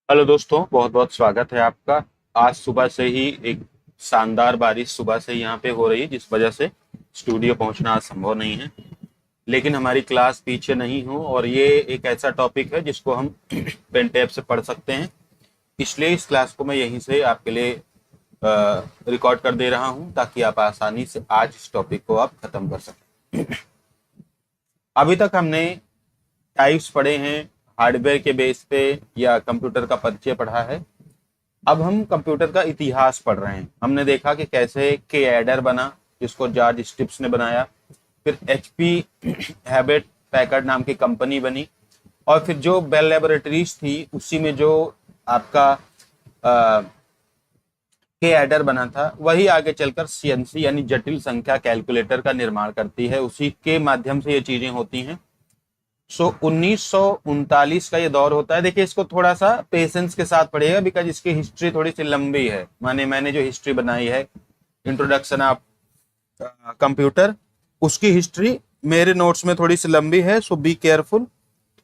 Hello दोस्तों, बहुत बहुत स्वागत है आपका। आज सुबह से ही एक शानदार बारिश सुबह से ही यहाँ पे हो रही है, जिस वजह से स्टूडियो पहुँचना आज संभव नहीं है। लेकिन हमारी क्लास पीछे नहीं हो और ये एक ऐसा टॉपिक है जिसको हम पेन टैब से पढ़ सकते हैं। इसलिए इस क्लास को मैं यहीं से आपके लिए रिकॉर्ड कर दे रहा हूँ, ताकि आप आसानी से आज इस टॉपिक को आप खत्म कर सकें। अभी तक हमने टाइप्स पढ़े हैं, हार्डवेयर के बेस पे या कंप्यूटर का परिचय पढ़ा है। अब हम कंप्यूटर का इतिहास पढ़ रहे हैं। हमने देखा कि कैसे के एडर बना, जिसको जॉर्ज स्टिप्स ने बनाया। फिर एचपी हैवेट पैकर्ड नाम की कंपनी बनी, और फिर जो बेल लेबोरेटरीज थी उसी में जो आपका के एडर बना था, वही आगे चलकर सीएनसी यानी जटिल संख्या कैलकुलेटर का निर्माण करती है। उसी के माध्यम से ये चीजें होती हैं। 1939 का ये दौर होता है। देखिए, इसको थोड़ा सा पेशेंस के साथ पढ़िएगा, बिकॉज इसकी हिस्ट्री थोड़ी सी लंबी है। मैंने जो हिस्ट्री बनाई है, इंट्रोडक्शन ऑफ कंप्यूटर, उसकी हिस्ट्री मेरे नोट्स में थोड़ी सी लंबी है। सो बी केयरफुल,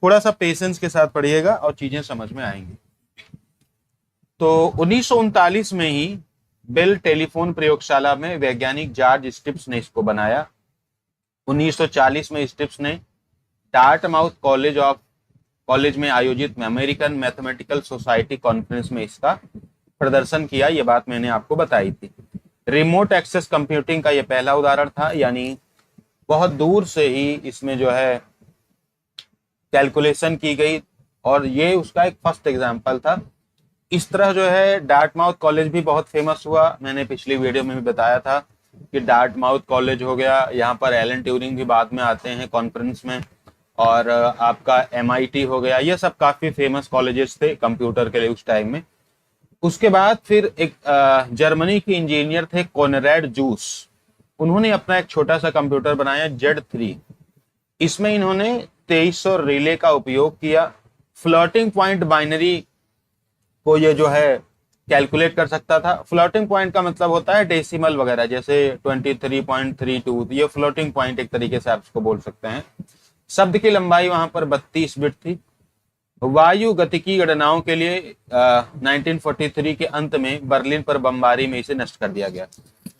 थोड़ा सा पेशेंस के साथ पढ़िएगा और चीजें समझ में आएंगी। तो 1939 में ही बेल टेलीफोन प्रयोगशाला में वैज्ञानिक जॉर्ज स्टिप्स ने इसको बनाया। 1940 में स्टिप्स ने डार्टमाउथ कॉलेज में आयोजित अमेरिकन मैथमेटिकल सोसाइटी कॉन्फ्रेंस में इसका प्रदर्शन किया। ये बात मैंने आपको बताई थी। रिमोट एक्सेस कंप्यूटिंग का ये पहला उदाहरण था, यानी बहुत दूर से ही इसमें जो है कैलकुलेशन की गई, और ये उसका एक फर्स्ट एग्जाम्पल था। इस तरह जो है डार्टमाउथ कॉलेज भी बहुत फेमस हुआ। मैंने पिछली वीडियो में भी बताया था कि डार्टमाउथ कॉलेज हो गया, यहाँ पर एलन ट्यूरिंग भी बाद में आते हैं कॉन्फ्रेंस में, और आपका MIT हो गया। ये सब काफी फेमस कॉलेजेस थे कंप्यूटर के लिए उस टाइम में। उसके बाद फिर एक जर्मनी के इंजीनियर थे कॉनरेड जूस। उन्होंने अपना एक छोटा सा कंप्यूटर बनाया Z3। इसमें इन्होंने 2300 रिले का उपयोग किया। फ्लोटिंग पॉइंट बाइनरी को ये जो है कैलकुलेट कर सकता था। फ्लोटिंग पॉइंट का मतलब होता है डेसिमल वगैरह, जैसे 23.32। ये फ्लोटिंग पॉइंट एक तरीके से आप इसको बोल सकते हैं। शब्द की लंबाई वहां पर 32 बिट थी। वायु गतिकी गणनाओं के लिए 1943 के अंत में बर्लिन पर बमबारी में इसे नष्ट कर दिया गया।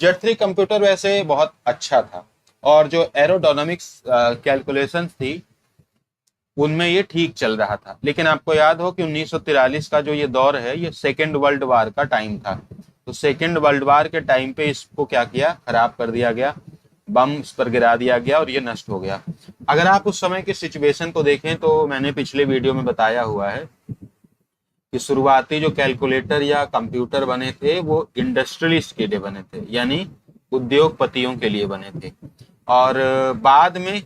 Z3 कंप्यूटर वैसे बहुत अच्छा था, और जो एरोडायनामिक्स कैलकुलेशन थी उनमें ये ठीक चल रहा था। लेकिन आपको याद हो कि 1943 का जो ये दौर है, ये सेकेंड वर्ल्ड वार का टाइम था। तो सेकेंड वर्ल्ड वार के टाइम पे इसको क्या किया, खराब कर दिया गया, बम इस पर गिरा दिया गया और ये नष्ट हो गया। अगर आप उस समय की सिचुएशन को देखें तो मैंने पिछले वीडियो में बताया हुआ है कि शुरुआती जो कैलकुलेटर या कंप्यूटर बने थे वो इंडस्ट्रियलिस्ट के लिए बने थे, यानी उद्योगपतियों के लिए बने थे। और बाद में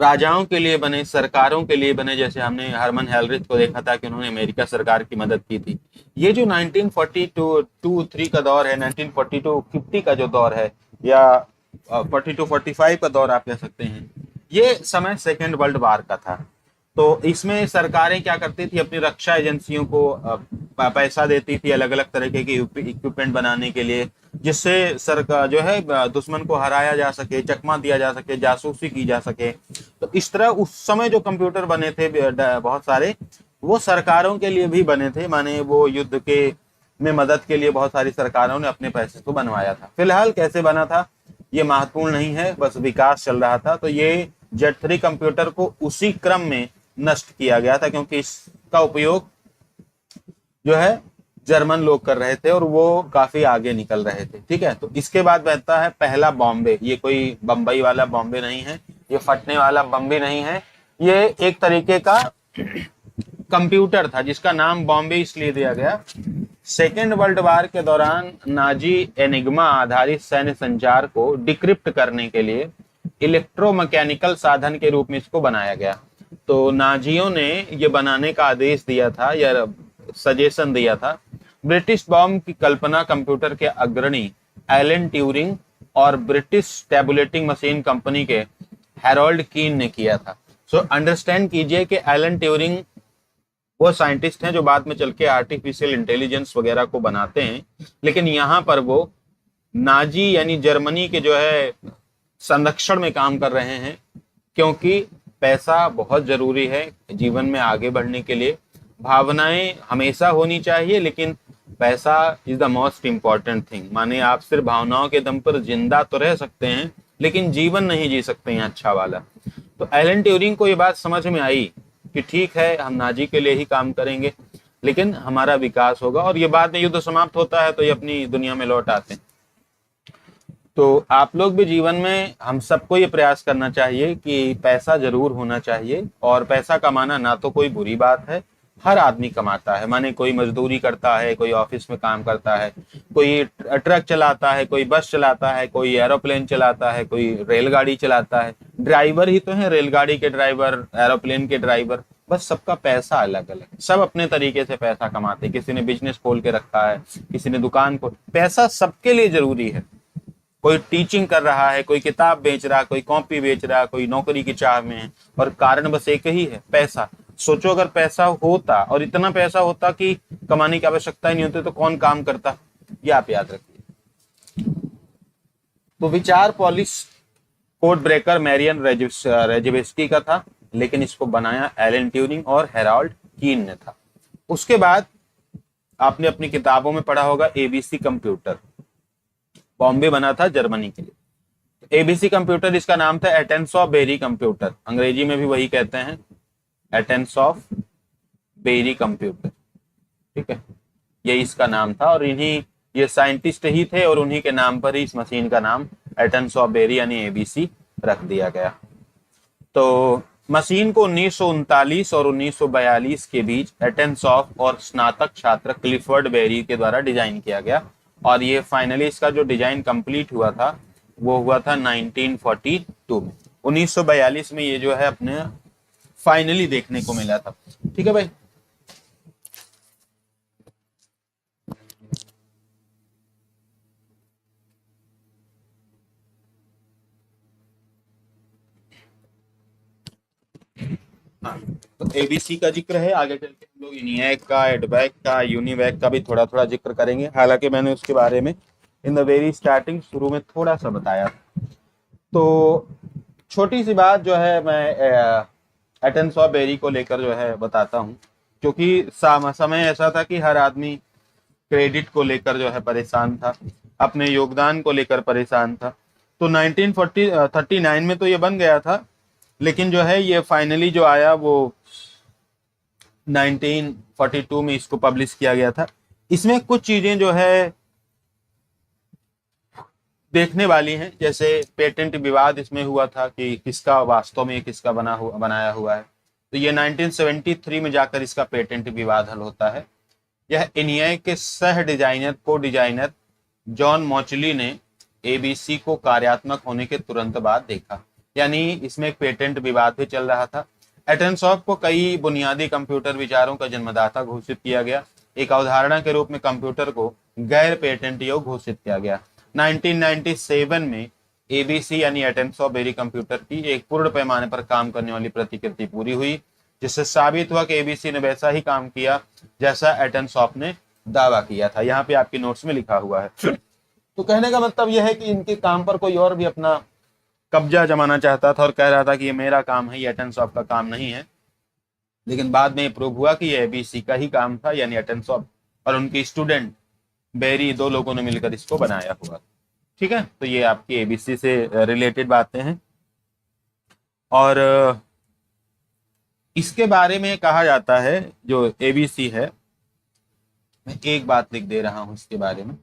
राजाओं के लिए बने, सरकारों के लिए बने। जैसे हमने हरमन हेलरिच को देखा था कि उन्होंने अमेरिका सरकार की मदद की थी। ये जो 1942-3 का दौर है, 1942-50 का जो दौर है, या 42-45 का दौर आप कह सकते हैं, ये समय सेकेंड वर्ल्ड वार का था। तो इसमें सरकारें क्या करती थी, अपनी रक्षा एजेंसियों को पैसा देती थी अलग अलग तरह के इक्विपमेंट बनाने के लिए, जिससे सरकार जो है दुश्मन को हराया जा सके, चकमा दिया जा सके, जासूसी की जा सके। तो इस तरह उस समय जो कंप्यूटर बने थे बहुत सारे, वो सरकारों के लिए भी बने थे। माने वो युद्ध के में मदद के लिए बहुत सारी सरकारों ने अपने पैसे को बनवाया था। फिलहाल कैसे बना था ये महत्वपूर्ण नहीं है, बस विकास चल रहा था। तो ये Z3 कंप्यूटर को उसी क्रम में नष्ट किया गया था, क्योंकि इसका उपयोग जो है जर्मन लोग कर रहे थे और वो काफी आगे निकल रहे थे। ठीक है, तो इसके बाद बहता है पहला बॉम्बे। ये कोई बम्बई वाला बॉम्बे नहीं है, ये फटने वाला बम भी नहीं है। ये एक तरीके का कंप्यूटर था जिसका नाम बॉम्बे इसलिए दिया गया। सेकेंड वर्ल्ड वार के दौरान नाजी एनिग्मा आधारित सैन्य संचार को डिक्रिप्ट करने के लिए इलेक्ट्रोमैकेनिकल साधन के रूप में इसको बनाया गया। तो नाजियों ने ये बनाने का आदेश दिया था या सजेशन दिया था। ब्रिटिश बॉम्ब की कल्पना कंप्यूटर के अग्रणी एलन ट्यूरिंग और ब्रिटिश टैबुलेटिंग मशीन कंपनी के हैरोल्ड कीन ने किया था। सो अंडरस्टैंड कीजिए कि एलन ट्यूरिंग वो साइंटिस्ट हैं जो बाद में चल के आर्टिफिशियल इंटेलिजेंस वगैरह को बनाते हैं, लेकिन यहाँ पर वो नाजी यानी जर्मनी के जो है संरक्षण में काम कर रहे हैं, क्योंकि पैसा बहुत जरूरी है जीवन में आगे बढ़ने के लिए। भावनाएं हमेशा होनी चाहिए, लेकिन पैसा is the most important thing. माने आप सिर्फ भावनाओं के दम पर जिंदा तो रह सकते हैं, लेकिन जीवन नहीं जी सकते हैं अच्छा वाला। तो एलन ट्यूरिंग को ये बात समझ में आई कि ठीक है, हम नाजी के लिए ही काम करेंगे, लेकिन हमारा विकास होगा। और ये बाद में युद्ध समाप्त होता है तो ये अपनी दुनिया में लौट आते हैं। तो आप लोग भी जीवन में, हम सबको ये प्रयास करना चाहिए कि पैसा जरूर होना चाहिए। और पैसा कमाना ना तो कोई बुरी बात है, हर आदमी कमाता है। माने कोई मजदूरी करता है, कोई ऑफिस में काम करता है, कोई ट्रक चलाता है, कोई बस चलाता है, कोई एरोप्लेन चलाता है, कोई रेलगाड़ी चलाता है। ड्राइवर ही तो है, रेलगाड़ी के ड्राइवर, एरोप्लेन के ड्राइवर। बस सबका पैसा अलग अलग, सब अपने तरीके से पैसा कमाते हैं। किसी ने बिजनेस खोल के रखा है, किसी ने दुकान खोल। पैसा सबके लिए जरूरी है। कोई टीचिंग कर रहा है, कोई किताब बेच रहा है, कोई कॉपी बेच रहा है, कोई नौकरी की चाह में है, और कारण बस एक ही है, पैसा। सोचो अगर पैसा होता, और इतना पैसा होता कि कमाने की आवश्यकता ही नहीं होती, तो कौन काम करता। ये आप याद रखिए। तो विचार पॉलिश कोड ब्रेकर मैरियन रेजिवेस्की का था, लेकिन इसको बनाया एलन ट्यूरिंग और हेराल्ड कीन ने था। उसके बाद आपने अपनी किताबों में पढ़ा होगा एबीसी कंप्यूटर, बॉम्बे बना था जर्मनी के लिए। एबीसी कंप्यूटर, इसका नाम था एटेंसॉफ बेरी कंप्यूटर, अंग्रेजी में भी वही कहते हैं, एटेंसॉफ बेरी कंप्यूटर। ठीक है, ये इसका नाम था, और इन्हीं, ये साइंटिस्ट ही थे, और उन्हीं के नाम पर ही इस मशीन का नाम एटेंसॉफ बेरी यानी एबीसी रख दिया गया। तो मशीन को 1939 और 1942 के बीच एटेंसॉफ और स्नातक छात्र क्लिफर्ड बेरी के द्वारा डिजाइन किया गया। और ये फाइनली इसका जो डिजाइन कंप्लीट हुआ था वो हुआ था 1942 में। 1942 में ये जो है अपने फाइनली देखने को मिला था। ठीक है भाई। हाँ, तो एबीसी का जिक्र है, आगे चल के हम लोग इनिएक का, एडवैक का, यूनिवैक का भी थोड़ा थोड़ा जिक्र करेंगे। हालांकि मैंने उसके बारे में इन द वेरी स्टार्टिंग, शुरू में थोड़ा सा बताया। तो छोटी सी बात जो है मैं एटेंसॉफ बेरी को लेकर जो है बताता हूँ, क्योंकि समय ऐसा था कि हर आदमी क्रेडिट को लेकर जो है परेशान था, अपने योगदान को लेकर परेशान था। तो 1939 में तो ये बन गया था, लेकिन जो है ये फाइनली जो आया वो 1942 में इसको पब्लिश किया गया था। इसमें कुछ चीजें जो है देखने वाली हैं, जैसे पेटेंट विवाद इसमें हुआ था कि किसका वास्तव में किसका बनाया हुआ है। तो ये 1973 में जाकर इसका पेटेंट विवाद हल होता है। यह इनिएक के सह डिजाइनर को डिजाइनर जॉन मॉचली ने एबीसी को कार्यात्मक होने के तुरंत बाद देखा, यानी इसमें एक पेटेंट विवाद भी चल रहा था। एटेंसॉफ को कई बुनियादी कंप्यूटर विचारों का जन्मदाता घोषित किया गया। एक अवधारणा के रूप में कंप्यूटर को गैर पेटेंट योग्य घोषित किया गया। 1997 में एबीसी यानी एटेंसॉफ बेरी कंप्यूटर की एक पूर्ण पैमाने पर काम करने वाली प्रतिकृति पूरी हुई, जिससे साबित हुआ कि एबीसी ने वैसा ही काम किया जैसा एटेंसॉफ ने दावा किया था। यहाँ पे आपकी नोट्स में लिखा हुआ है। तो कहने का मतलब यह है कि इनके काम पर कोई और भी अपना कब्जा जमाना चाहता था और कह रहा था कि ये मेरा काम है, ये एटेंसॉफ का काम नहीं है। लेकिन बाद में प्रूव हुआ कि ये एबीसी का ही काम था, यानी एटेंसॉफ और उनकी स्टूडेंट बेरी, दो लोगों ने मिलकर इसको बनाया हुआ। ठीक है, तो ये आपकी एबीसी से रिलेटेड बातें हैं। और इसके बारे में कहा जाता है, जो एबीसी है, मैं एक बात लिख दे रहा हूं इसके बारे में।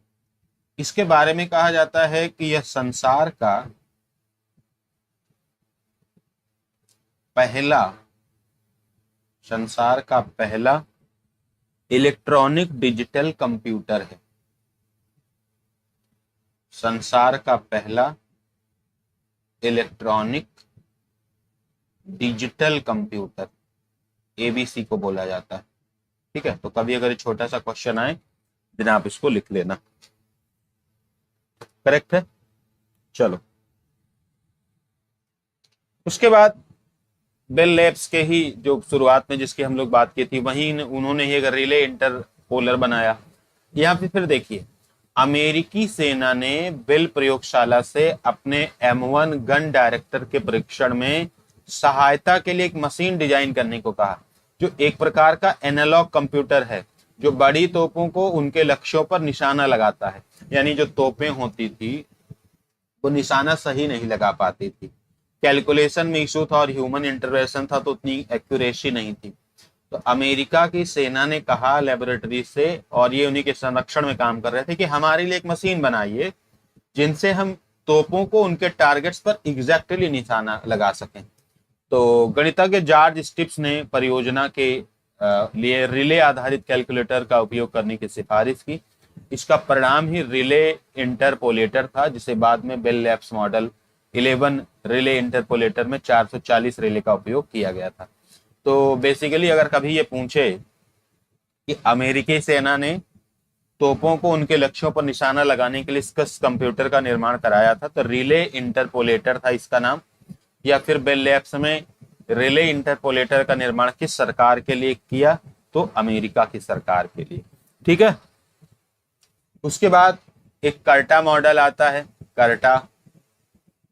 इसके बारे में कहा जाता है कि यह संसार का पहला इलेक्ट्रॉनिक डिजिटल कंप्यूटर है। संसार का पहला इलेक्ट्रॉनिक डिजिटल कंप्यूटर एबीसी को बोला जाता है। ठीक है, तो कभी अगर छोटा सा क्वेश्चन आए दिन आप इसको लिख लेना। करेक्ट है। चलो, उसके बाद बेल लैब्स के ही जो शुरुआत में जिसकी हम लोग बात की थी, वहीं उन्होंने ही एक रिले इंटरपोलर बनाया। यहाँ पे फिर देखिए, अमेरिकी सेना ने बेल प्रयोगशाला से अपने M1 गन डायरेक्टर के परीक्षण में सहायता के लिए एक मशीन डिजाइन करने को कहा। जो एक प्रकार का एनालॉग कंप्यूटर है, जो बड़ी तोपों को उनके लक्ष्यों पर निशाना लगाता है। यानी जो तोपें होती थी वो निशाना सही नहीं लगा पाती थी, कैलकुलेशन में इशू था और ह्यूमन इंटरवेंशन था तो उतनी एक्यूरेसी नहीं थी। तो अमेरिका की सेना ने कहा लेबोरेटरी से, और ये उन्हीं के संरक्षण में काम कर रहे थे, कि हमारे लिए एक मशीन बनाइए जिनसे हम तोपों को उनके टारगेट्स पर एग्जैक्टली निशाना लगा सकें। तो गणितज्ञ जॉर्ज स्टिप्स ने परियोजना के लिए रिले आधारित कैलकुलेटर का उपयोग करने की सिफारिश की। इसका परिणाम ही रिले इंटरपोलेटर था, जिसे बाद में Bell Labs model 11 relay interpolator में 440 रिले का उपयोग किया गया था। तो बेसिकली अगर कभी ये पूछे कि अमेरिकी सेना ने तोपों को उनके लक्ष्यों पर निशाना लगाने के लिए किस कंप्यूटर का निर्माण कराया था, तो रिले इंटरपोलेटर था इसका नाम। या फिर बेल लैब्स में रिले इंटरपोलेटर का निर्माण किस सरकार के लिए किया, तो अमेरिका की सरकार के लिए। ठीक है। उसके बाद एक कर्टा मॉडल आता है, कर्टा,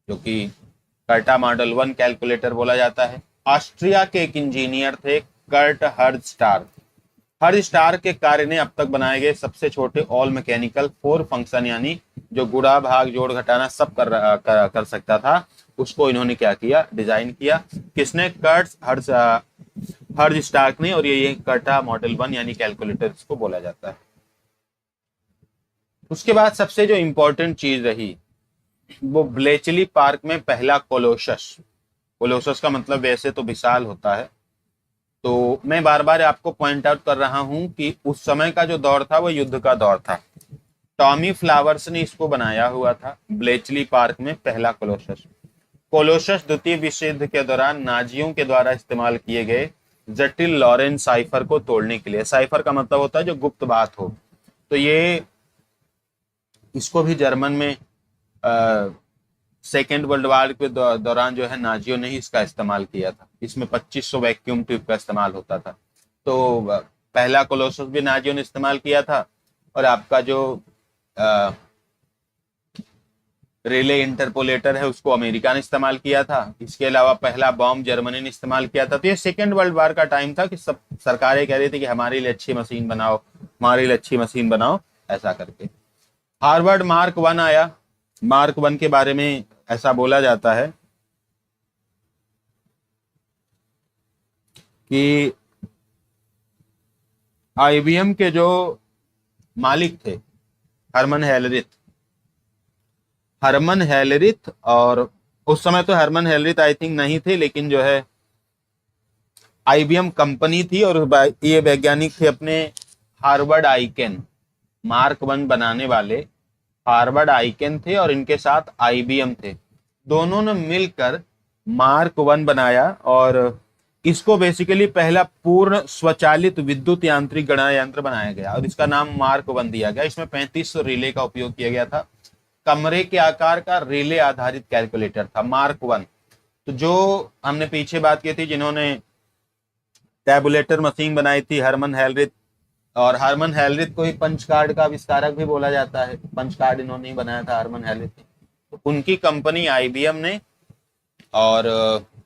जो कि कर्टा मॉडल 1 कैलकुलेटर बोला जाता है। ऑस्ट्रिया के एक इंजीनियर थे कर्ट हर्जस्टार। हर्जस्टार के कार्य ने अब तक बनाए गए सबसे छोटे ऑल मैकेनिकल 4 फंक्शन, यानी जो गुणा भाग जोड़ घटाना सब कर सकता था, उसको इन्होंने क्या किया, डिजाइन किया। किसने? कर्ट हर्जस्टार ने। और ये कर्टा मॉडल 1 यानी कैलकुलेटर इसको बोला जाता है। उसके बाद सबसे जो इंपॉर्टेंट चीज रही वो ब्लेचली पार्क में पहला कोलोसस। कोलोसस का मतलब वैसे तो विशाल होता है, तो मैं बार बार आपको पॉइंट आउट कर रहा हूं कि उस समय का जो दौर था वो युद्ध का दौर था। टॉमी फ्लावर्स ने इसको बनाया हुआ था, ब्लेचली पार्क में पहला कोलोसस। कोलोसस द्वितीय विश्व युद्ध के दौरान नाजियों के द्वारा इस्तेमाल किए गए जटिल लॉरेंज साइफर को तोड़ने के लिए। साइफर का मतलब होता है जो गुप्त बात हो। तो ये इसको भी जर्मन में सेकेंड वर्ल्ड वॉर के दौरान जो है नाजियों ने ही इसका इस्तेमाल किया था। इसमें 2500 वैक्यूम ट्यूब का इस्तेमाल होता था। तो पहला कोलोसस भी नाजियों ने इस्तेमाल किया था, और आपका जो रिले इंटरपोलेटर है उसको अमेरिका ने इस्तेमाल किया था। इसके अलावा पहला बॉम्ब जर्मनी ने इस्तेमाल किया था। तो ये सेकेंड वर्ल्ड वॉर का टाइम था कि सब सरकारें कह रही थी कि हमारे लिए अच्छी मशीन बनाओ, हमारे लिए अच्छी मशीन बनाओ, ऐसा करके। हार्वर्ड मार्क 1 आया। मार्क 1 के बारे में ऐसा बोला जाता है कि आईबीएम के जो मालिक थे हरमन हेलरिथ, और उस समय तो हरमन हेलरिथ आई थिंक नहीं थे, लेकिन जो है आईबीएम कंपनी थी, और ये वैज्ञानिक थे अपने हार्वर्ड आइकेन। मार्क 1 बनाने वाले हार्वर्ड आइकेन थे और इनके साथ आईबीएम थे। दोनों ने मिलकर मार्क 1 बनाया, और इसको बेसिकली पहला पूर्ण स्वचालित विद्युत यांत्रिक गणना यंत्र बनाया गया, और इसका नाम मार्क 1 दिया गया। इसमें 3500 रिले का उपयोग किया गया था। कमरे के आकार का रिले आधारित कैलकुलेटर था मार्क 1। तो जो हमने पीछे बात की थी, जिन्होंने टैबुलेटर मशीन बनाई थी, हरमन हेलरिथ, और हरमन हेलरिथ को ही पंच कार्ड का आविष्कारक भी बोला जाता है। पंच कार्ड इन्होंने ही बनाया था, हरमन हेलरिथ। तो उनकी कंपनी आईबीएम ने और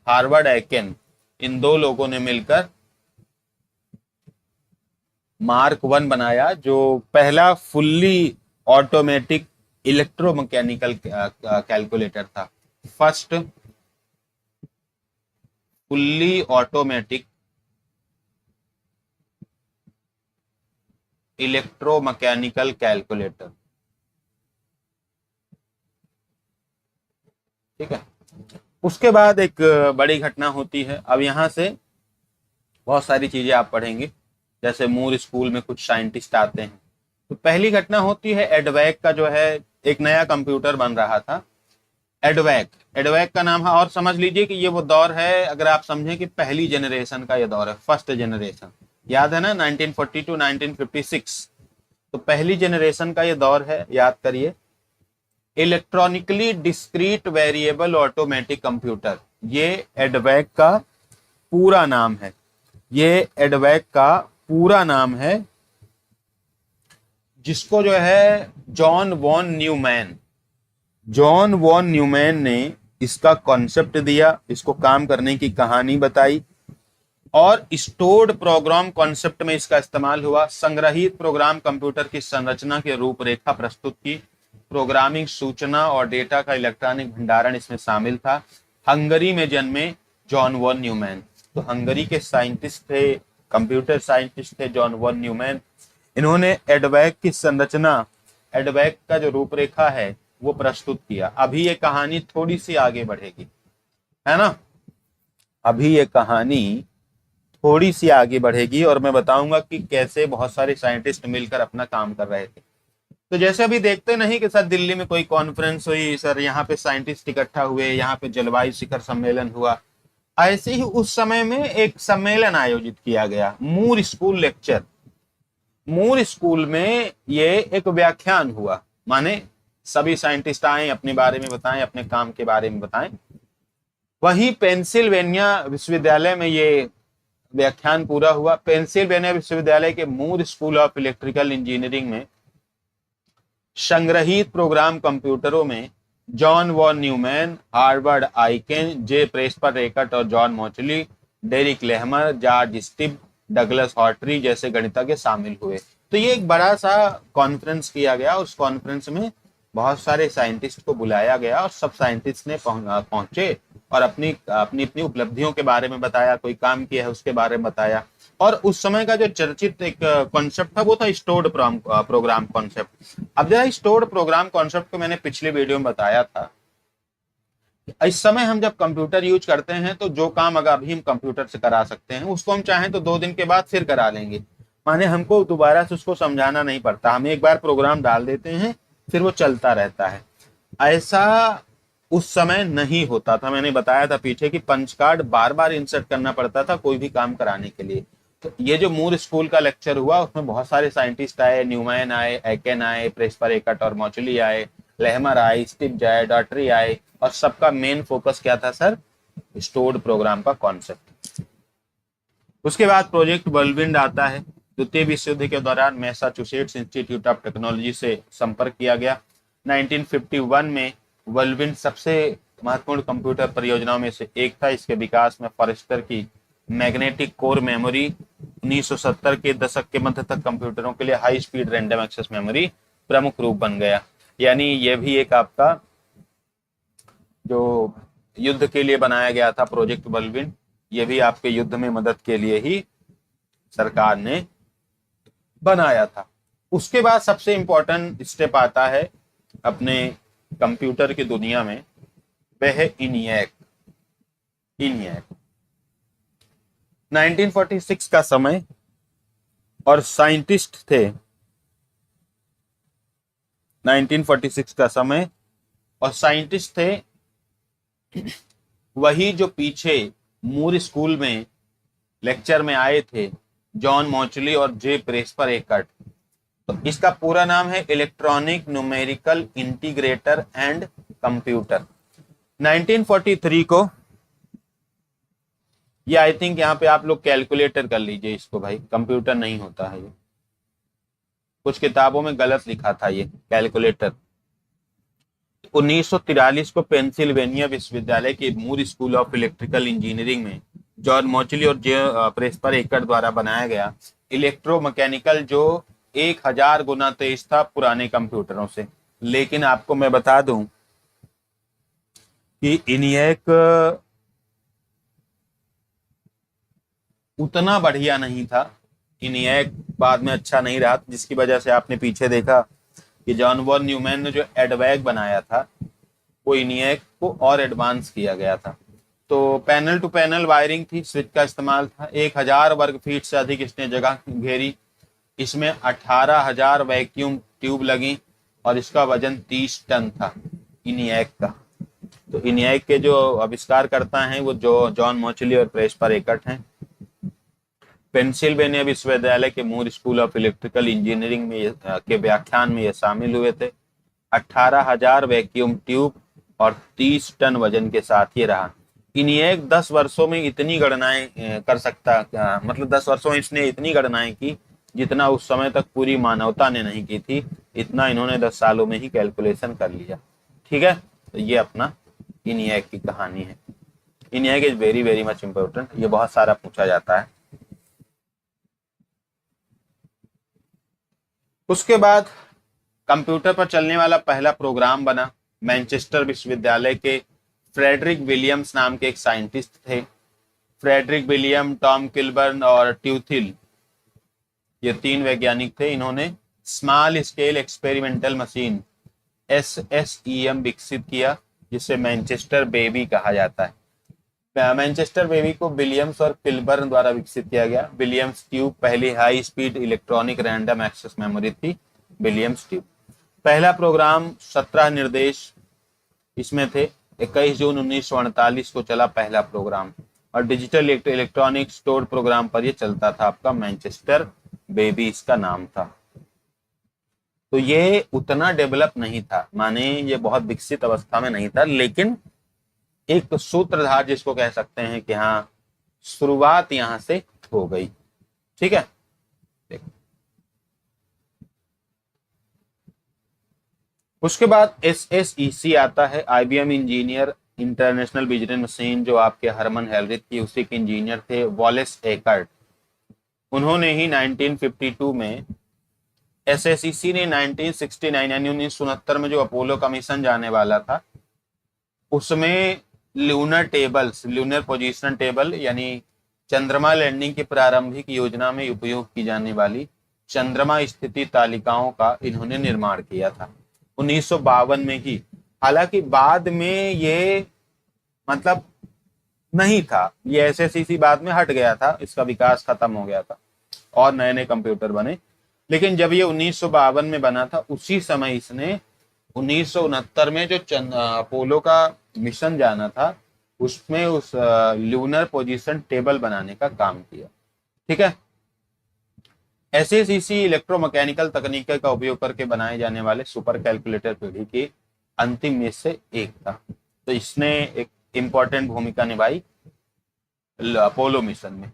हार्वर्ड आइकेन, इन दो लोगों ने मिलकर मार्क 1 बनाया, जो पहला फुल्ली ऑटोमेटिक इलेक्ट्रोमैकेनिकल कैलकुलेटर था। First fully automatic electromechanical calculator. ठीक है। उसके बाद एक बड़ी घटना होती है। अब यहां से बहुत सारी चीजें आप पढ़ेंगे, जैसे मूर स्कूल में कुछ साइंटिस्ट आते हैं। तो पहली घटना होती है एडवैक का, जो है एक नया कंप्यूटर बन रहा था, एडवैक का नाम है। और समझ लीजिए कि ये वो दौर है, अगर आप समझें कि पहली जनरेशन का ये दौर है, फर्स्ट जनरेशन। याद है ना, 1942 1956। तो पहली जनरेशन का ये दौर है, याद करिए। Electronically discrete variable automatic computer, ये एडवैक का पूरा नाम है। ये एडवैक का पूरा नाम है, जिसको जो है जॉन वॉन न्यूमैन ने इसका कॉन्सेप्ट दिया, इसको काम करने की कहानी बताई, और स्टोर्ड प्रोग्राम कॉन्सेप्ट में इसका इस्तेमाल हुआ। संग्रहित प्रोग्राम कंप्यूटर की संरचना की रूपरेखा प्रस्तुत की। प्रोग्रामिंग, सूचना और डेटा का इलेक्ट्रॉनिक भंडारण इसमें शामिल था। हंगरी में जन्मे जॉन वॉन न्यूमैन, तो हंगरी के साइंटिस्ट थे, कंप्यूटर साइंटिस्ट थे जॉन वॉन न्यूमैन। इन्होंने एडवैक की संरचना, एडवैक का जो रूपरेखा है वो प्रस्तुत किया। अभी ये कहानी थोड़ी सी आगे बढ़ेगी, है ना, अभी ये कहानी थोड़ी सी आगे बढ़ेगी और मैं बताऊंगा कि कैसे बहुत सारे साइंटिस्ट मिलकर अपना काम कर रहे थे। तो जैसे अभी देखते नहीं कि सर दिल्ली में कोई कॉन्फ्रेंस हुई, सर यहाँ पे साइंटिस्ट इकट्ठा हुए, यहाँ पे जलवायु शिखर सम्मेलन हुआ, ऐसे ही उस समय में एक सम्मेलन आयोजित किया गया, मूर स्कूल लेक्चर। मूर स्कूल में ये एक व्याख्यान हुआ, माने सभी साइंटिस्ट आए, अपने बारे में बताएं, अपने काम के बारे में बताएं। वहीं पेंसिल्वेनिया विश्वविद्यालय में ये व्याख्यान पूरा हुआ। पेंसिल्वेनिया विश्वविद्यालय के Moore school of electrical engineering में संग्रहित प्रोग्राम कंप्यूटरों में John von Neumann, Harvard Aiken, J Presper रेकट और John Mauchly, Derrick Lehmer, George Stibitz, Douglas Hartree जैसे गणितज्ञ शामिल हुए। तो ये एक बड़ा सा कॉन्फ्रेंस किया गया। उस कॉन्फ्रेंस में बहुत सारे साइंटिस्ट को बुलाया गया और सब साइंटिस्ट ने पहुंचे और अपनी अपनी उपलब्धियों के बारे में बताया, कोई काम किया है उसके बारे में बताया। और उस समय का जो चर्चित एक कॉन्सेप्ट था वो था स्टोर्ड प्रोग्राम कॉन्सेप्ट। अब जरा स्टोर्ड प्रोग्राम कॉन्सेप्ट को मैंने पिछले वीडियो में बताया था। इस समय हम जब कंप्यूटर यूज करते हैं तो जो काम अगर अभी हम कंप्यूटर से करा सकते हैं उसको हम चाहें तो 2 दिन के बाद फिर करा लेंगे, माने हमको दोबारा से उसको समझाना नहीं पड़ता, हम एक बार प्रोग्राम डाल देते हैं फिर वो चलता रहता है। ऐसा उस समय नहीं होता था। मैंने बताया था पीछे कि पंच कार्ड बार बार इंसर्ट करना पड़ता था कोई भी काम कराने के लिए। तो ये जो मूर स्कूल का लेक्चर हुआ उसमें बहुत सारे साइंटिस्ट आए, न्यूमैन आए, आइकेन आए, प्रेस्पर रेकट और मोचली आए, लेहमर आए, स्टिब आए, डॉटरी आए, और सबका मेन फोकस क्या था सर? स्टोर्ड प्रोग्राम का कॉन्सेप्ट। उसके बाद प्रोजेक्ट वर्लविंड आता है। द्वितीय विश्व युद्ध के दौरान मैसाचुसेट्स इंस्टीट्यूट ऑफ टेक्नोलॉजी से संपर्क किया गया। 1951 में वर्लविंड सबसे महत्वपूर्ण कंप्यूटर परियोजनाओं में से एक था। इसके विकास में फॉरेस्टर की मैग्नेटिक कोर मेमोरी 1970 के दशक के मध्य तक कंप्यूटरों के लिए high speed random access memory प्रमुख रूप बन गया। यानी ये भी एक आपका जो युद्ध के लिए बनाया गया था प्रोजेक्ट वर्लविंड, ये भी आपके युद्ध में मदद के लिए ही सरकार ने बनाया था। उसके बाद सबसे इंपॉर्टेंट स्टेप आता है अपने कंप्यूटर की दुनिया में, वह है इनिएक। 1946 का समय और साइंटिस्ट थे, 1946 का समय और साइंटिस्ट थे वही जो पीछे मूर स्कूल में लेक्चर में आए थे, जॉन मोचली और जे प्रेस्पर रेकट। तो इसका पूरा नाम है electronic numerical integrator and computer. 1943 को, ये आई थिंक यहाँ पे आप लोग कैलकुलेटर कर लीजिए इसको भाई, कंप्यूटर नहीं होता है ये, कुछ किताबों में गलत लिखा था ये कैलकुलेटर। 1943 को पेंसिल्वेनिया विश्वविद्यालय के Moore school of electrical engineering में जॉन मोचली और जे प्रेस्पर रेकट द्वारा बनाया गया इलेक्ट्रोमैकेनिकल, जो 1000 गुना तेज था पुराने कंप्यूटरों से। लेकिन आपको मैं बता दूं कि इनिएक उतना बढ़िया नहीं था। इनिएक बाद में अच्छा नहीं रहा, जिसकी वजह से आपने पीछे देखा कि जॉन वॉन न्यूमैन ने जो एडवैक बनाया था वो इनिएक को और एडवांस किया गया था। तो पैनल टू पैनल वायरिंग थी, स्विच का इस्तेमाल था। 1000 वर्ग फीट से अधिक इसने जगह घेरी। इसमें 18,000 वैक्यूम ट्यूब लगी और इसका वजन 30 टन था इनिएक का। तो इनिएक के जो आविष्कार करता है वो जो जॉन मोचली और प्रेस्पर रेकट हैं। पेंसिल्वेनिया विश्वविद्यालय के Moore school of electrical engineering में के व्याख्यान में ये शामिल हुए थे। 18,000 वैक्यूम ट्यूब और 30 टन वजन के साथ ये रहा। इनिएक 10 वर्षों में इतनी गणनाएं कर सकता, मतलब 10 वर्षों में इसने इतनी गणनाएं की जितना उस समय तक पूरी मानवता ने नहीं की थी। इतना इन्होंने 10 सालों में ही कैलकुलेशन कर लिया। ठीक है, तो ये अपना इनिएक की कहानी है। ENIAC is very very much important, ये बहुत सारा पूछा जाता है। उसके बाद कंप्यूटर पर चलने वाला पहला प्रोग्राम बना, मैनचेस्टर विश्वविद्यालय के फ्रेडरिक विलियम्स नाम के एक साइंटिस्ट थे। फ्रेडरिक विलियम, टॉम किलबर्न और ट्यूथिल, ये 3 वैज्ञानिक थे। इन्होंने small scale experimental machine SSEM विकसित किया, जिसे मैनचेस्टर बेबी कहा जाता है। मैनचेस्टर बेबी को विलियम्स और किलबर्न द्वारा विकसित किया गया। विलियम्स ट्यूब पहली high speed electronic random access memory थी, विलियम्स ट्यूब। पहला प्रोग्राम 17 निर्देश इसमें थे। 21 जून 1948 को चला पहला प्रोग्राम, और डिजिटल इलेक्ट्रॉनिक स्टोर प्रोग्राम पर ये चलता था आपका। मैनचेस्टर बेबी इसका नाम था। तो ये उतना डेवलप नहीं था, माने ये बहुत विकसित अवस्था में नहीं था, लेकिन एक सूत्रधार जिसको कह सकते हैं कि हाँ शुरुआत यहां से हो गई। ठीक है, देखो उसके बाद SSEC आता है, IBM engineer international business machine, जो आपके हरमन हेलरिथ की उसी के इंजीनियर थे, वॉलेस एकर्ट। उन्होंने ही 1952 में, SSEC ने 1969 यानी 1969 में जो अपोलो का मिशन जाने वाला था, उसमें lunar tables, lunar position table यानी चंद्रमा लैंडिंग की प्रारंभिक योजना में उपयोग की जाने वाली चंद्रमा स्थिति तालिकाओं का इन्होंने निर्माण किया था 1952 में ही। हालांकि बाद में ये मतलब नहीं था, ये SSEC बाद में हट गया था, इसका विकास खत्म हो गया था और नए नए कंप्यूटर बने। लेकिन जब ये 1952 में बना था, उसी समय इसने 1969 में जो अपोलो का मिशन जाना था, उसमें उस लूनर पोजीशन टेबल बनाने का काम किया। ठीक है, SSEC इलेक्ट्रोमैकेनिकल तकनीक का उपयोग करके बनाए जाने वाले सुपर कैलकुलेटर पीढ़ी की अंतिम में से एक था। तो इसने एक इंपॉर्टेंट भूमिका निभाई अपोलो मिशन में।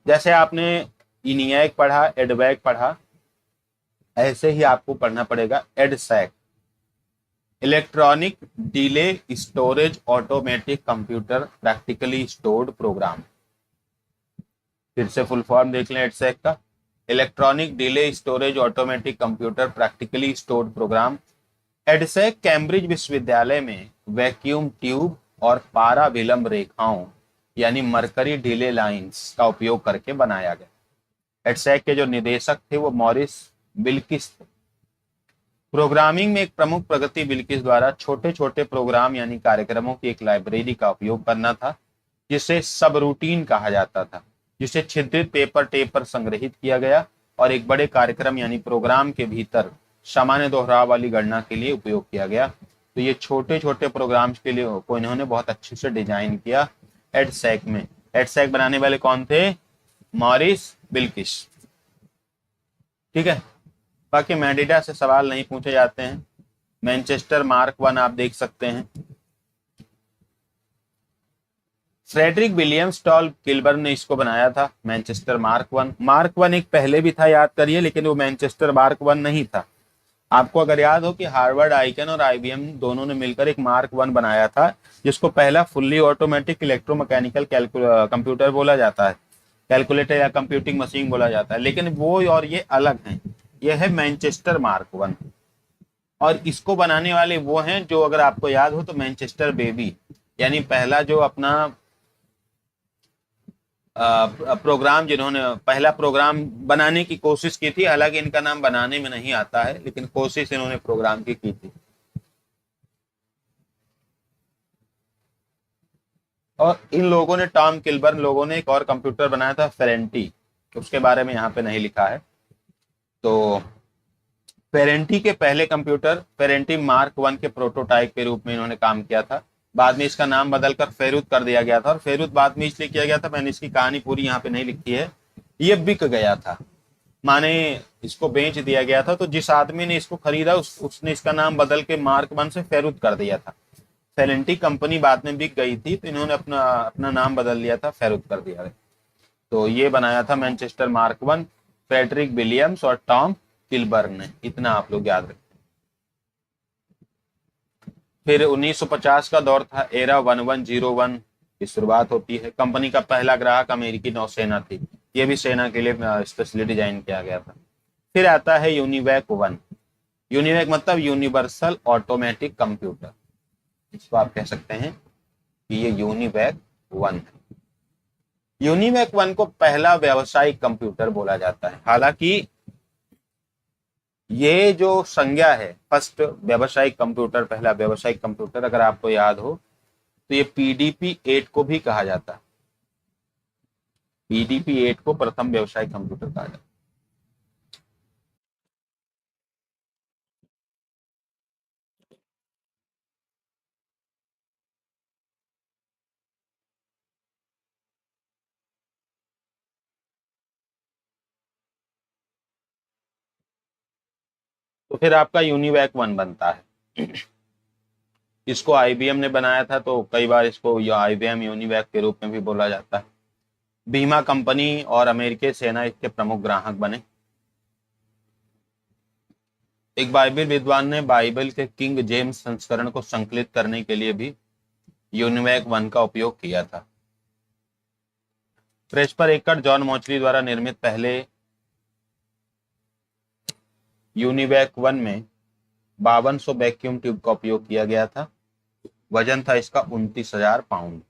जैसे आपने ENIAC पढ़ा, एडवैक पढ़ा, ऐसे ही आपको पढ़ना पड़ेगा EDSAC, electronic delay storage automatic computer practically stored program. फिर से फुल फॉर्म देख लें EDSAC का, electronic delay storage automatic computer practically stored program. EDSAC Cambridge विश्वविद्यालय में वैक्यूम ट्यूब और पारा विलंब रेखाओं यानी मरकरी डिले लाइंस का उपयोग करके बनाया गया। EDSAC के जो निदेशक थे वो मॉरिस बिल्किस थे। प्रोग्रामिंग में एक प्रमुख प्रगति बिल्किस द्वारा छोटे छोटे प्रोग्राम यानी कार्यक्रमों की एक लाइब्रेरी का उपयोग करना था, जिसे सब रूटीन कहा जाता था, जिसे छिद्रित पेपर टेप पर संग्रहित किया गया और एक बड़े कार्यक्रम यानी प्रोग्राम के भीतर सामान्य दोहराव वाली गणना के लिए उपयोग किया गया। तो ये छोटे छोटे प्रोग्राम्स के लिए को इन्होंने बहुत अच्छे से डिजाइन किया EDSAC में। EDSAC बनाने वाले कौन थे? मॉरिस बिल्किस। ठीक है, बाकी मेडिडा से सवाल नहीं पूछे जाते हैं। मैनचेस्टर मार्क 1 आप देख सकते हैं। फ्रेडरिक विलियम्स टॉल किलबर्न ने इसको बनाया था, मैनचेस्टर मार्क 1। मार्क 1 एक पहले भी था, याद करिए, लेकिन वो मैनचेस्टर मार्क 1 नहीं था। आपको अगर याद हो कि हार्वर्ड आइकन और IBM दोनों ने मिलकर एक मार्क 1 बनाया था, जिसको पहला फुल्ली ऑटोमेटिक इलेक्ट्रोमैकेनिकल कंप्यूटर बोला जाता है, कैलकुलेटर या कंप्यूटिंग मशीन बोला जाता है। लेकिन वो और ये अलग हैं। यह है मैनचेस्टर मार्क 1, और इसको बनाने वाले वो हैं जो, अगर आपको याद हो तो, मैनचेस्टर बेबी, यानी पहला जो अपना प्रोग्राम, जिन्होंने पहला प्रोग्राम बनाने की कोशिश की थी। हालांकि इनका नाम बनाने में नहीं आता है, लेकिन कोशिश इन्होंने प्रोग्राम की थी। और इन लोगों ने, टॉम किलबर्न लोगों ने एक और कंप्यूटर बनाया था, फेरेंटी, उसके बारे में यहाँ पे नहीं लिखा है। तो फेरेंटी के पहले कंप्यूटर फेरेंटी मार्क 1 के प्रोटोटाइप के रूप में इन्होंने काम किया था। बाद में इसका नाम बदलकर फेरुत कर दिया गया था, और फेरुत बाद में इसलिए किया गया था, मैंने इसकी कहानी पूरी यहाँ पे नहीं लिखी है। ये बिक गया था, माने इसको बेच दिया गया था। तो जिस आदमी ने इसको खरीदा उसने इसका नाम बदल के मार्क 1 से फेरुत कर दिया था। फेरेंटी कंपनी बाद में बिक गई थी, तो इन्होंने अपना नाम बदल लिया था, फेरुत कर दिया। तो ये बनाया था मैनचेस्टर मार्क 1, फ्रेडरिक विलियम्स और टॉम किलबर्न ने। इतना आप लोग याद रखें। फिर 1950 का दौर था, एरा 1101 की शुरुआत होती है। कंपनी का पहला ग्राहक अमेरिकी नौसेना थी, ये भी सेना के लिए स्पेशली डिजाइन किया गया था। फिर आता है यूनिवैक 1। यूनिवैक मतलब यूनिवर्सल ऑटोमेटिक कंप्यूटर, इसको आप कह सकते हैं कि ये यूनिवैक 1 है। यूनिवैक 1 को पहला व्यावसायिक कंप्यूटर बोला जाता है। हालांकि ये जो संज्ञा है फर्स्ट व्यावसायिक कंप्यूटर, पहला व्यावसायिक कंप्यूटर, अगर आपको याद हो तो ये पीडीपी 8 को भी कहा जाता है। पीडीपी 8 को प्रथम व्यावसायिक कंप्यूटर कहा जाता है। तो फिर आपका यूनिवैक 1 बनता है। इसको आईबीएम ने बनाया था, तो कई बार इसको आईबीएम यूनिवैक के रूप में भी बोला जाता है। बीमा कंपनी और अमेरिकी सेना इसके प्रमुख ग्राहक बने। एक बाइबल विद्वान ने बाइबल के किंग जेम्स संस्करण को संकलित करने के लिए भी यूनिवैक 1 का उपयोग किया था। क्रेस्पर एकड़ जॉन मोचली द्वारा निर्मित पहले यूनिवैक 1 में 5200 वैक्यूम ट्यूब का उपयोग किया गया था। वजन था इसका 29,000 पाउंड।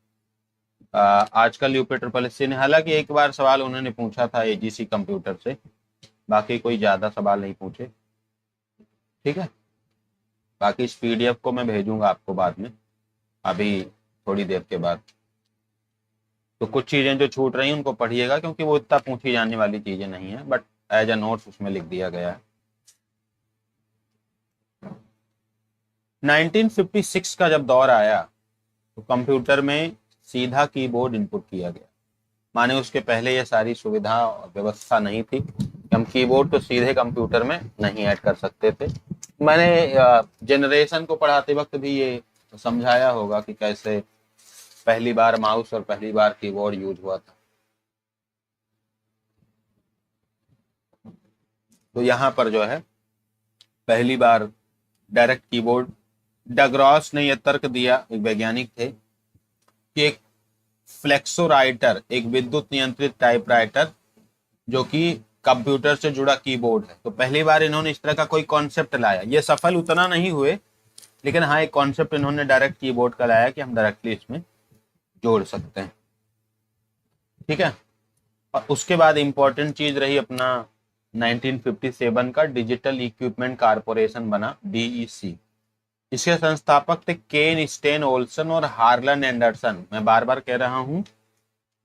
आजकल यूपीट्रिपल ने, हालांकि एक बार सवाल उन्होंने पूछा था एजीसी कंप्यूटर से, बाकी कोई ज्यादा सवाल नहीं पूछे। ठीक है, बाकी इस पीडीएफ को मैं भेजूंगा आपको बाद में, अभी थोड़ी देर के बाद। तो कुछ चीजें जो छूट रही हैं उनको पढ़िएगा, क्योंकि वो इतना पूछी जाने वाली चीजें नहीं है, बट एज अ नोट्स उसमें लिख दिया गया है। 1956 का जब दौर आया तो कंप्यूटर में सीधा कीबोर्ड इनपुट किया गया। माने उसके पहले ये सारी सुविधा और व्यवस्था नहीं थी, हम कीबोर्ड तो सीधे कंप्यूटर में नहीं ऐड कर सकते थे। मैंने जनरेशन को पढ़ाते वक्त भी ये समझाया होगा कि कैसे पहली बार माउस और पहली बार कीबोर्ड यूज हुआ था। तो यहाँ पर जो है पहली बार डायरेक्ट कीबोर्ड, डग्रॉस ने यह तर्क दिया, एक वैज्ञानिक थे, कि एक फ्लेक्सोराइटर, एक विद्युत नियंत्रित टाइपराइटर जो कि कंप्यूटर से जुड़ा कीबोर्ड है। तो पहली बार इन्होंने इस तरह का कोई कॉन्सेप्ट लाया। ये सफल उतना नहीं हुए, लेकिन हाँ एक कॉन्सेप्ट इन्होंने डायरेक्ट कीबोर्ड का लाया कि हम डायरेक्टली इसमें जोड़ सकते हैं। ठीक है, और उसके बाद इंपॉर्टेंट चीज रही अपना 1957 का डिजिटल इक्विपमेंट कारपोरेशन बना, डीईसी। इसके संस्थापक थे केन स्टेन ओल्सन और हार्लन एंडरसन। मैं बार बार कह रहा हूं,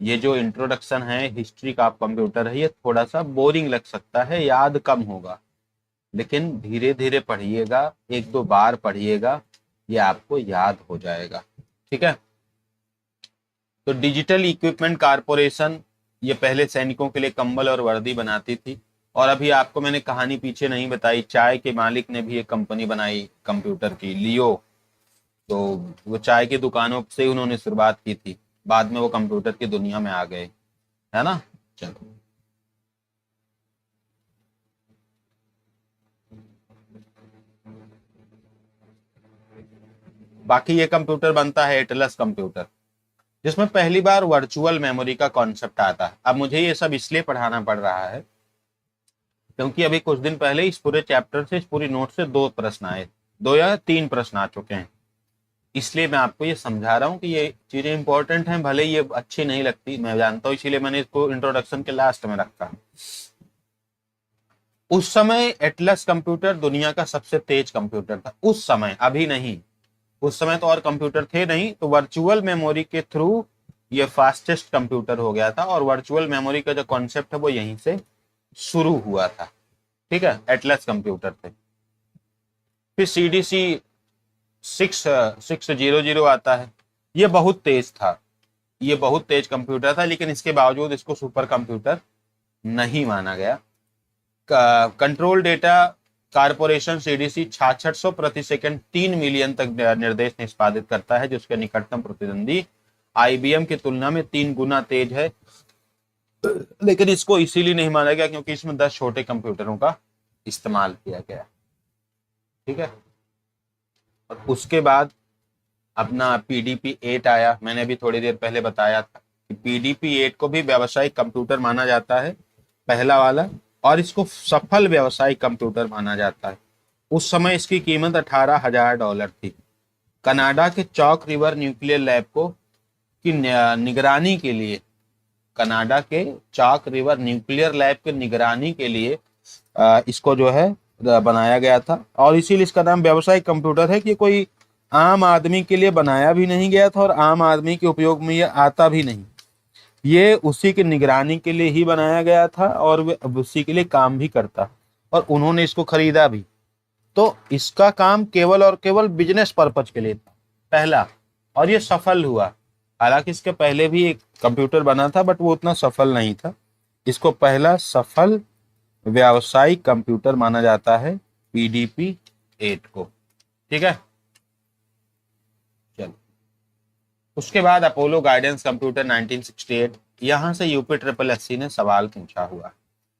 ये जो इंट्रोडक्शन है हिस्ट्री का कंप्यूटर है, ये थोड़ा सा बोरिंग लग सकता है, याद कम होगा, लेकिन धीरे धीरे पढ़िएगा, एक दो बार पढ़िएगा, ये आपको याद हो जाएगा। ठीक है, तो डिजिटल इक्विपमेंट कारपोरेशन ये पहले सैनिकों के लिए कंबल और वर्दी बनाती थी। और अभी आपको मैंने कहानी पीछे नहीं बताई, चाय के मालिक ने भी एक कंपनी बनाई कंप्यूटर की, लियो। तो वो चाय की दुकानों से उन्होंने शुरुआत की थी, बाद में वो कंप्यूटर की दुनिया में आ गए, है ना। चलो, बाकी ये कंप्यूटर बनता है एटलस कंप्यूटर, जिसमें पहली बार वर्चुअल मेमोरी का कॉन्सेप्ट आता है। अब मुझे ये सब इसलिए पढ़ाना पड़ रहा है क्योंकि अभी कुछ दिन पहले इस पूरे चैप्टर से, इस पूरी नोट से 2 प्रश्न आए, 2 या 3 प्रश्न आ चुके हैं। इसलिए मैं आपको ये समझा रहा हूँ कि ये चीजें इंपॉर्टेंट हैं, भले ये अच्छी नहीं लगती, मैं जानता हूँ, इसीलिए मैंने इसको इंट्रोडक्शन के लास्ट में रखा। उस समय एटलस कंप्यूटर दुनिया का सबसे तेज कंप्यूटर था, उस समय, अभी नहीं। उस समय तो और कंप्यूटर थे नहीं, तो वर्चुअल मेमोरी के थ्रू ये फास्टेस्ट कंप्यूटर हो गया था। और वर्चुअल मेमोरी का जो कॉन्सेप्ट है वो यहीं से शुरू हुआ था। ठीक है, एटलस कंप्यूटर थे। फिर सीडीसी 6600 आता है। ये बहुत तेज था, ये बहुत तेज कंप्यूटर था, लेकिन इसके बावजूद इसको सुपर कंप्यूटर नहीं माना गया। कंट्रोल डेटा कारपोरेशन सीडीसी 6600 प्रति सेकंड 3 मिलियन तक निर्देश निष्पादित करता है, जिसके निकटतम प्रतिद्वंदी आईबीएम की तुलना में 3 गुना तेज है। लेकिन इसको इसीलिए नहीं माना गया क्योंकि इसमें 10 छोटे कंप्यूटरों का इस्तेमाल किया गया। ठीक है, और उसके बाद अपना PDP-8 आया। मैंने अभी थोड़ी देर पहले बताया था कि PDP-8 को भी व्यावसायिक कंप्यूटर माना जाता है, पहला वाला, और इसको सफल व्यावसायिक कंप्यूटर माना जाता है। उस समय इसकी कीमत $18,000 थी। कनाडा के चॉक रिवर न्यूक्लियर लैब को की निगरानी के लिए, कनाडा के चॉक रिवर न्यूक्लियर लैब के निगरानी के लिए इसको जो है बनाया गया था, और इसीलिए इसका नाम व्यावसायिक कंप्यूटर है कि कोई आम आदमी के लिए बनाया भी नहीं गया था और आम आदमी के उपयोग में ये आता भी नहीं। ये उसी की निगरानी के लिए ही बनाया गया था और वे उसी के लिए काम भी करता, और उन्होंने इसको खरीदा भी। तो इसका काम केवल और केवल बिजनेस पर्पज के लिए था, पहला, और ये सफल हुआ। हालांकि इसके पहले भी एक कंप्यूटर बना था बट वो उतना सफल नहीं था। इसको पहला सफल व्यावसायिक कंप्यूटर माना जाता है, PDP-8 को। ठीक है, चलो। उसके बाद अपोलो गाइडेंस कंप्यूटर 1968, यहां से UPSSC ने सवाल पूछा हुआ।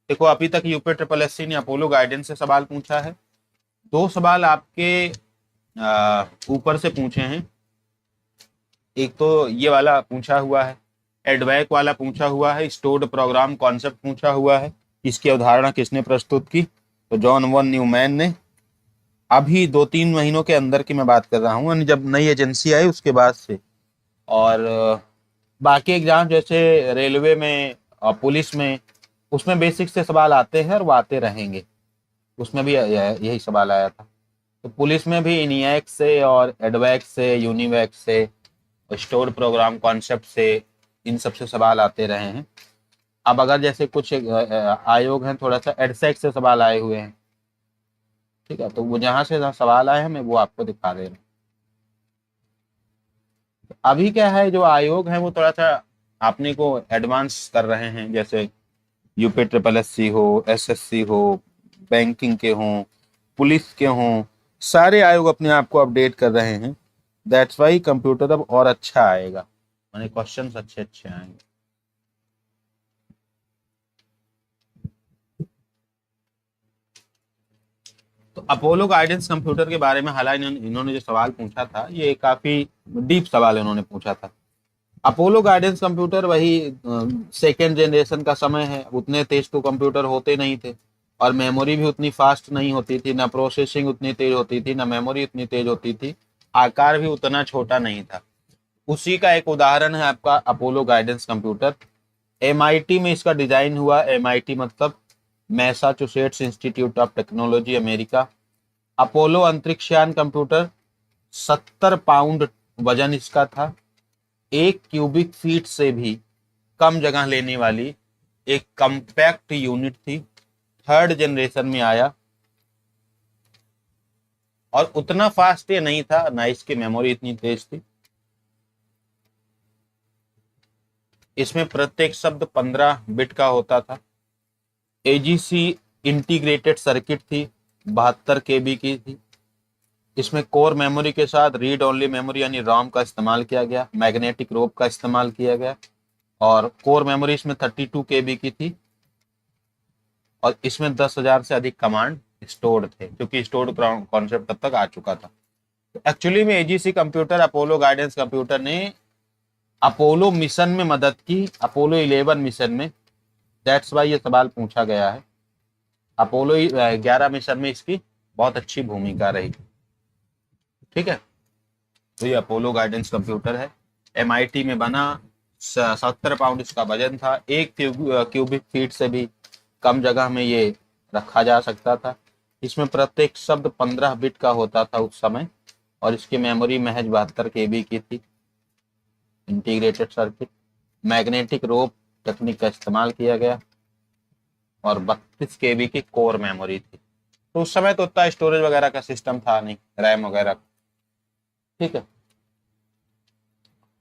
देखो, अभी तक UPSSC ने अपोलो गाइडेंस से सवाल पूछा है। 2 सवाल आपके ऊपर से पूछे हैं। एक तो ये वाला पूछा हुआ है, एडवैक वाला पूछा हुआ है, स्टोर्ड प्रोग्राम कॉन्सेप्ट पूछा हुआ है। इसकी अवधारणा किसने प्रस्तुत की? तो जॉन वन न्यूमैन ने। अभी 2-3 महीनों के अंदर की मैं बात कर रहा हूँ, जब नई एजेंसी आई उसके बाद से। और बाकी एग्जाम जैसे रेलवे में और पुलिस में, उसमें बेसिक से सवाल आते हैं और वो आते रहेंगे। उसमें भी यही सवाल आया था। तो पुलिस में भी इनिएक से और एडवैक से, यूनिवैक से, स्टोर प्रोग्राम कॉन्सेप्ट से, इन सब से सवाल आते रहे हैं। अब अगर जैसे कुछ आयोग हैं, थोड़ा सा एडसेक से सवाल आए हुए हैं, ठीक है, तो वो जहां से सवाल आए हैं मैं वो आपको दिखा दे रहा हूँ। अभी क्या है, जो आयोग है वो थोड़ा सा अपने को एडवांस कर रहे हैं, जैसे UPSSC हो, SSC हो, बैंकिंग के हों, पुलिस के हों, सारे आयोग अपने आप को अपडेट कर रहे हैं। दैट्स वाई कंप्यूटर अब और अच्छा आएगा, माने क्वेश्चंस अच्छे अच्छे आएंगे। तो अपोलो गाइडेंस कंप्यूटर के बारे में हालांकि इन्होंने जो सवाल पूछा था ये काफी डीप सवाल इन्होंने पूछा था। अपोलो गाइडेंस कंप्यूटर वही सेकेंड जनरेशन का समय है। उतने तेज तो कंप्यूटर होते नहीं थे, और मेमोरी भी उतनी फास्ट नहीं होती थी, ना प्रोसेसिंग उतनी तेज होती थी, ना मेमोरी उतनी तेज होती थी, आकार भी उतना छोटा नहीं था। उसी का एक उदाहरण है आपका अपोलो गाइडेंस कंप्यूटर। MIT में इसका डिजाइन हुआ। MIT मतलब Massachusetts Institute of Technology, America. Apollo अंतरिक्षयान कंप्यूटर 70 पाउंड वजन इसका था। 1 क्यूबिक फीट से भी कम जगह लेने वाली एक कम्पैक्ट यूनिट थी। 3rd जनरेशन में आया, और उतना फास्ट ये नहीं था, ना इसकी मेमोरी इतनी तेज थी। इसमें प्रत्येक शब्द 15 बिट का होता था। AGC इंटीग्रेटेड सर्किट थी, 72 KB की थी। इसमें कोर मेमोरी के साथ रीड ओनली मेमोरी यानी ROM का इस्तेमाल किया गया, मैग्नेटिक रोप का इस्तेमाल किया गया, और कोर मेमोरी इसमें 32 KB की थी, और इसमें 10,000 से अधिक कमांड स्टोर्ड थे, क्योंकि स्टोर्ड कॉन्सेप्ट तब तक आ चुका था। एक्चुअली में AGC computer, Apollo guidance computer ने अपोलो मिशन में मदद की, अपोलो 11 मिशन में। दैट्स वाई ये सवाल पूछा गया है। अपोलो 11 मिशन में इसकी बहुत अच्छी भूमिका रही। ठीक है, तो ये अपोलो गाइडेंस कंप्यूटर है, MIT में बना। 70 पाउंड इसका वजन था। 1 क्यूबिक फीट से भी कम जगह में ये रखा जा सकता था। इसमें प्रत्येक शब्द 15 बिट का होता था उस समय, और इसकी मेमोरी महज 72 KB की थी। इंटीग्रेटेड सर्किट, मैग्नेटिक रोप टेक्निक का इस्तेमाल किया गया, और 32 KB की कोर मेमोरी थी। तो उस समय तो उतना स्टोरेज वगैरह का सिस्टम था नहीं, रैम वगैरह। ठीक है,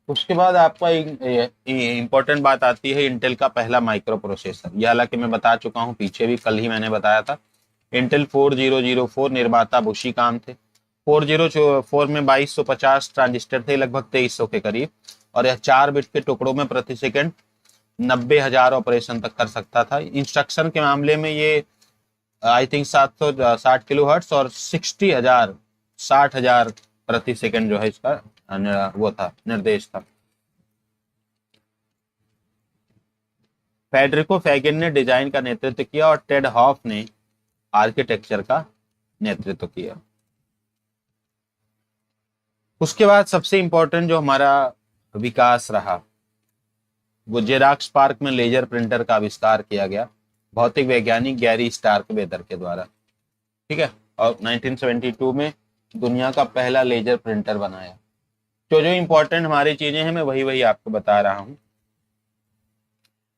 उसके बाद आपका इंपॉर्टेंट बात आती है इंटेल का पहला माइक्रो प्रोसेसर। यह हालांकि मैं बता चुका हूँ पीछे भी, कल ही मैंने बताया था। इंटेल 4004 निर्माता बुशी काम थे। 4004 में 2250 ट्रांजिस्टर थे, लगभग 2300 के करीब, और यह 4 बिट के टुकड़ों में प्रति सेकंड 90,000 ऑपरेशन तक कर सकता था। इंस्ट्रक्शन के मामले में ये आई थिंक 760 किलोहर्ट्ज और 60,000 प्रति सेकंड जो है इसका वो था, निर्देश था। फेडरिको फैगन ने डिजाइन का नेतृत्व किया और टेड हॉफ ने आर्किटेक्चर का नेतृत्व किया। उसके बाद सबसे इंपॉर्टेंट जो हमारा विकास रहा वो जेरॉक्स पार्क में लेजर प्रिंटर का आविष्कार किया गया भौतिक वैज्ञानिक गैरी स्टार्कवेदर के द्वारा, ठीक है। और 1972 में दुनिया का पहला लेजर प्रिंटर बनाया। जो जो इंपॉर्टेंट हमारी चीजें हैं मैं वही वही आपको बता रहा हूं।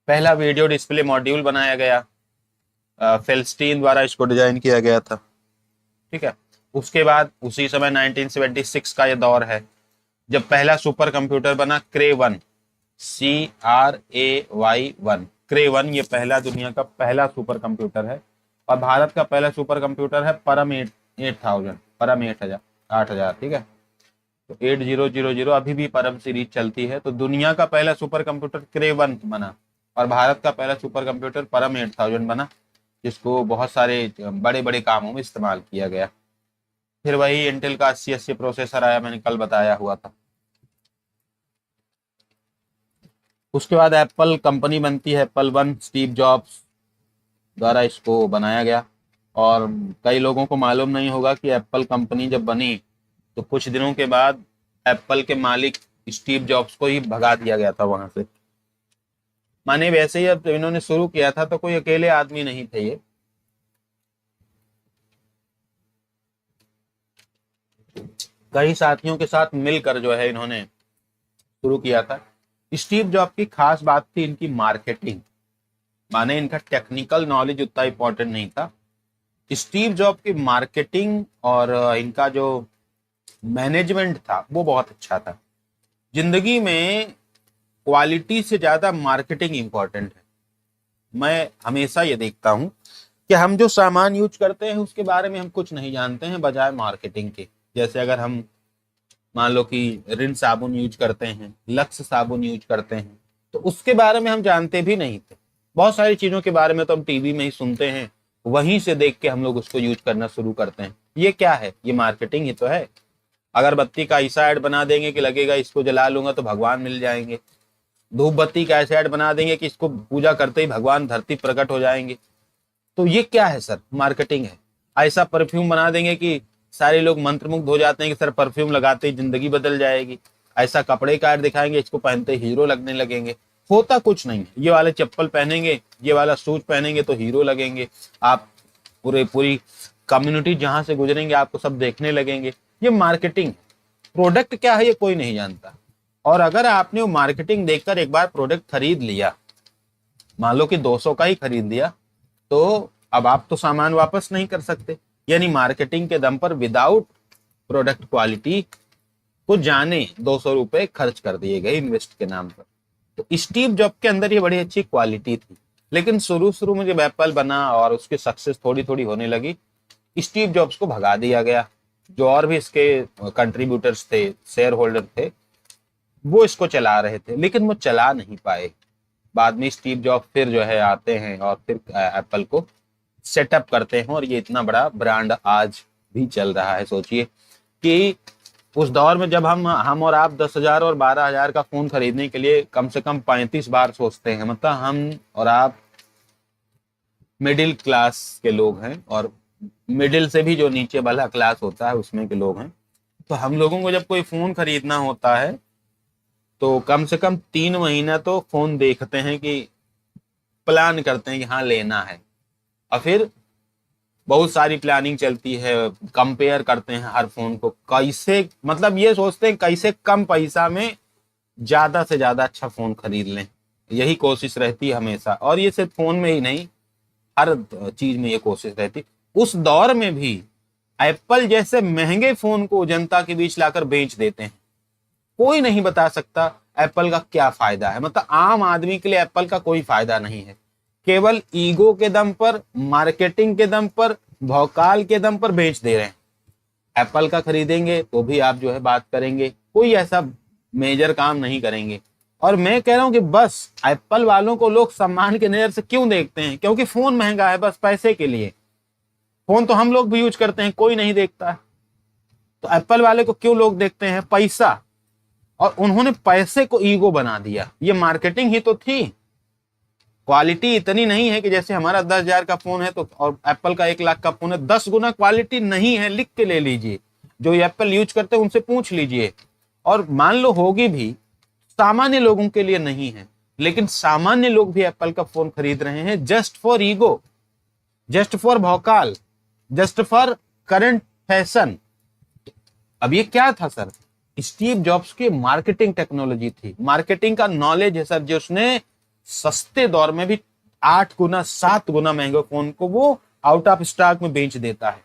पहला वीडियो डिस्प्ले मॉड्यूल बनाया गया, फेल्स्टीन द्वारा इसको डिजाइन किया गया था, ठीक है। उसके बाद उसी समय 1976 का यह दौर है जब पहला सुपर कंप्यूटर बना क्रे-1, CRAY1, क्रे-1। ये पहला दुनिया का पहला सुपर कंप्यूटर है। और भारत का पहला सुपर कंप्यूटर है परम 8000, परम 8000, ठीक है। तो 8000 अभी भी परम सीरीज चलती है। तो दुनिया का पहला सुपर कंप्यूटर क्रे-1 बना और भारत का पहला सुपर कंप्यूटर परम 8000 बना, जिसको बहुत सारे बड़े बड़े कामों में इस्तेमाल किया गया। फिर वही इंटेल का 8080 प्रोसेसर आया, मैंने कल बताया हुआ था। उसके बाद एप्पल कंपनी बनती है, एप्पल 1 स्टीव जॉब्स द्वारा इसको बनाया गया। और कई लोगों को मालूम नहीं होगा कि एप्पल कंपनी जब बनी तो कुछ दिनों के बाद एप्पल के मालिक स्टीव जॉब्स को ही भगा दिया गया था वहां से। माने वैसे ही अब इन्होंने शुरू किया था तो कोई अकेले आदमी नहीं थे, ये कई साथियों के साथ मिलकर जो है इन्होंने शुरू किया था। स्टीव जॉब की खास बात थी इनकी मार्केटिंग, माने इनका टेक्निकल नॉलेज उतना इंपॉर्टेंट नहीं था। स्टीव जॉब की मार्केटिंग और इनका जो मैनेजमेंट था वो बहुत अच्छा था। जिंदगी में क्वालिटी से ज्यादा मार्केटिंग इंपॉर्टेंट है। मैं हमेशा ये देखता हूं कि हम जो सामान यूज करते हैं उसके बारे में हम कुछ नहीं जानते हैं बजाय मार्केटिंग के। जैसे अगर हम मान लो कि रिन साबुन यूज करते हैं, लक्स साबुन यूज करते हैं, तो उसके बारे में हम जानते भी नहीं थे। बहुत सारी चीजों के बारे में तो हम टीवी में ही सुनते हैं, वहीं से देख के हम लोग उसको यूज करना शुरू करते हैं। ये क्या है? ये मार्केटिंग ही तो है। अगरबत्ती का ऐसा ऐड बना देंगे कि लगेगा इसको जला लूंगा तो भगवान मिल जाएंगे। धूप बत्ती का ऐसा ऐड बना देंगे कि इसको पूजा करते ही भगवान धरती प्रकट हो जाएंगे। तो ये क्या है सर? मार्केटिंग है। ऐसा परफ्यूम बना देंगे कि सारे लोग मंत्रमुग्ध हो जाते हैं कि सर परफ्यूम लगाते ही जिंदगी बदल जाएगी। ऐसा कपड़े का ऐड दिखाएंगे, इसको पहनते हीरो लगने लगेंगे। होता कुछ नहीं है। ये वाले चप्पल पहनेंगे, ये वाला शूज पहनेंगे तो हीरो लगेंगे। आप पूरी कम्युनिटी जहां से गुजरेंगे आपको सब देखने लगेंगे। ये मार्केटिंग है। प्रोडक्ट क्या है ये कोई नहीं जानता। और अगर आपने वो मार्केटिंग देखकर एक बार प्रोडक्ट खरीद लिया, मान लो कि 200 का ही खरीद लिया, तो अब आप तो सामान वापस नहीं कर सकते। यानी मार्केटिंग के दम पर विदाउट प्रोडक्ट क्वालिटी को जाने 200 रुपए खर्च कर दिए गए इन्वेस्ट के नाम पर। तो स्टीव जॉब के अंदर ये बड़ी अच्छी क्वालिटी थी। लेकिन शुरू में जब एप्पल बना और उसकी सक्सेस थोड़ी थोड़ी होने लगी, स्टीव जॉब्स को भगा दिया गया। जो और भी इसके कंट्रीब्यूटर्स थे, शेयर होल्डर थे, वो इसको चला रहे थे, लेकिन वो चला नहीं पाए। बाद में स्टीव जॉब फिर जो है आते हैं और फिर एप्पल को सेटअप करते हैं और ये इतना बड़ा ब्रांड आज भी चल रहा है। सोचिए कि उस दौर में जब हम और आप 10,000 और 12,000 का फोन खरीदने के लिए कम से कम 35 बार सोचते हैं। मतलब हम और आप मिडिल क्लास के लोग हैं और मिडिल से भी जो नीचे वाला क्लास होता है उसमें के लोग हैं। तो हम लोगों को जब कोई फोन खरीदना होता है तो कम से कम 3 महीना तो फोन देखते हैं कि प्लान करते हैं कि हाँ लेना है। और फिर बहुत सारी प्लानिंग चलती है, कंपेयर करते हैं हर फोन को, कैसे मतलब ये सोचते हैं कैसे कम पैसा में ज्यादा से ज्यादा अच्छा फोन खरीद लें। यही कोशिश रहती है हमेशा। और ये सिर्फ फोन में ही नहीं, हर चीज में ये कोशिश रहती। उस दौर में भी एप्पल जैसे महंगे फोन को जनता के बीच लाकर बेच देते हैं। कोई नहीं बता सकता एप्पल का क्या फायदा है। मतलब आम आदमी के लिए एप्पल का कोई फायदा नहीं है। केवल ईगो के दम पर, मार्केटिंग के दम पर, भौकाल के दम पर बेच दे रहे हैं। एप्पल का खरीदेंगे तो भी आप जो है बात करेंगे, कोई ऐसा मेजर काम नहीं करेंगे। और मैं कह रहा हूं कि बस एप्पल वालों को लोग सम्मान के नजर से क्यों देखते हैं? क्योंकि फोन महंगा है, बस पैसे के लिए। फोन तो हम लोग भी यूज करते हैं, कोई नहीं देखता है। तो एप्पल वाले को क्यों लोग देखते हैं? पैसा। और उन्होंने पैसे को ईगो बना दिया। ये मार्केटिंग ही तो थी। क्वालिटी इतनी नहीं है कि जैसे हमारा 10,000 का फोन है तो और एप्पल का 1 लाख का फोन है, 10 गुना क्वालिटी नहीं है, लिख के ले लीजिए। जो एप्पल यूज करते हैं उनसे पूछ लीजिए। और मान लो होगी भी, सामान्य लोगों के लिए नहीं है। लेकिन सामान्य लोग भी एप्पल का फोन खरीद रहे हैं just for ego, just for भौकाल, जस्ट फॉर करंट फैशन। अब ये क्या था सर? स्टीव जॉब्स की मार्केटिंग टेक्नोलॉजी थी, मार्केटिंग का नॉलेज है सर, जो उसने सस्ते दौर में भी 8 गुना 7 गुना महंगे फोन को वो आउट ऑफ स्टॉक में बेच देता है।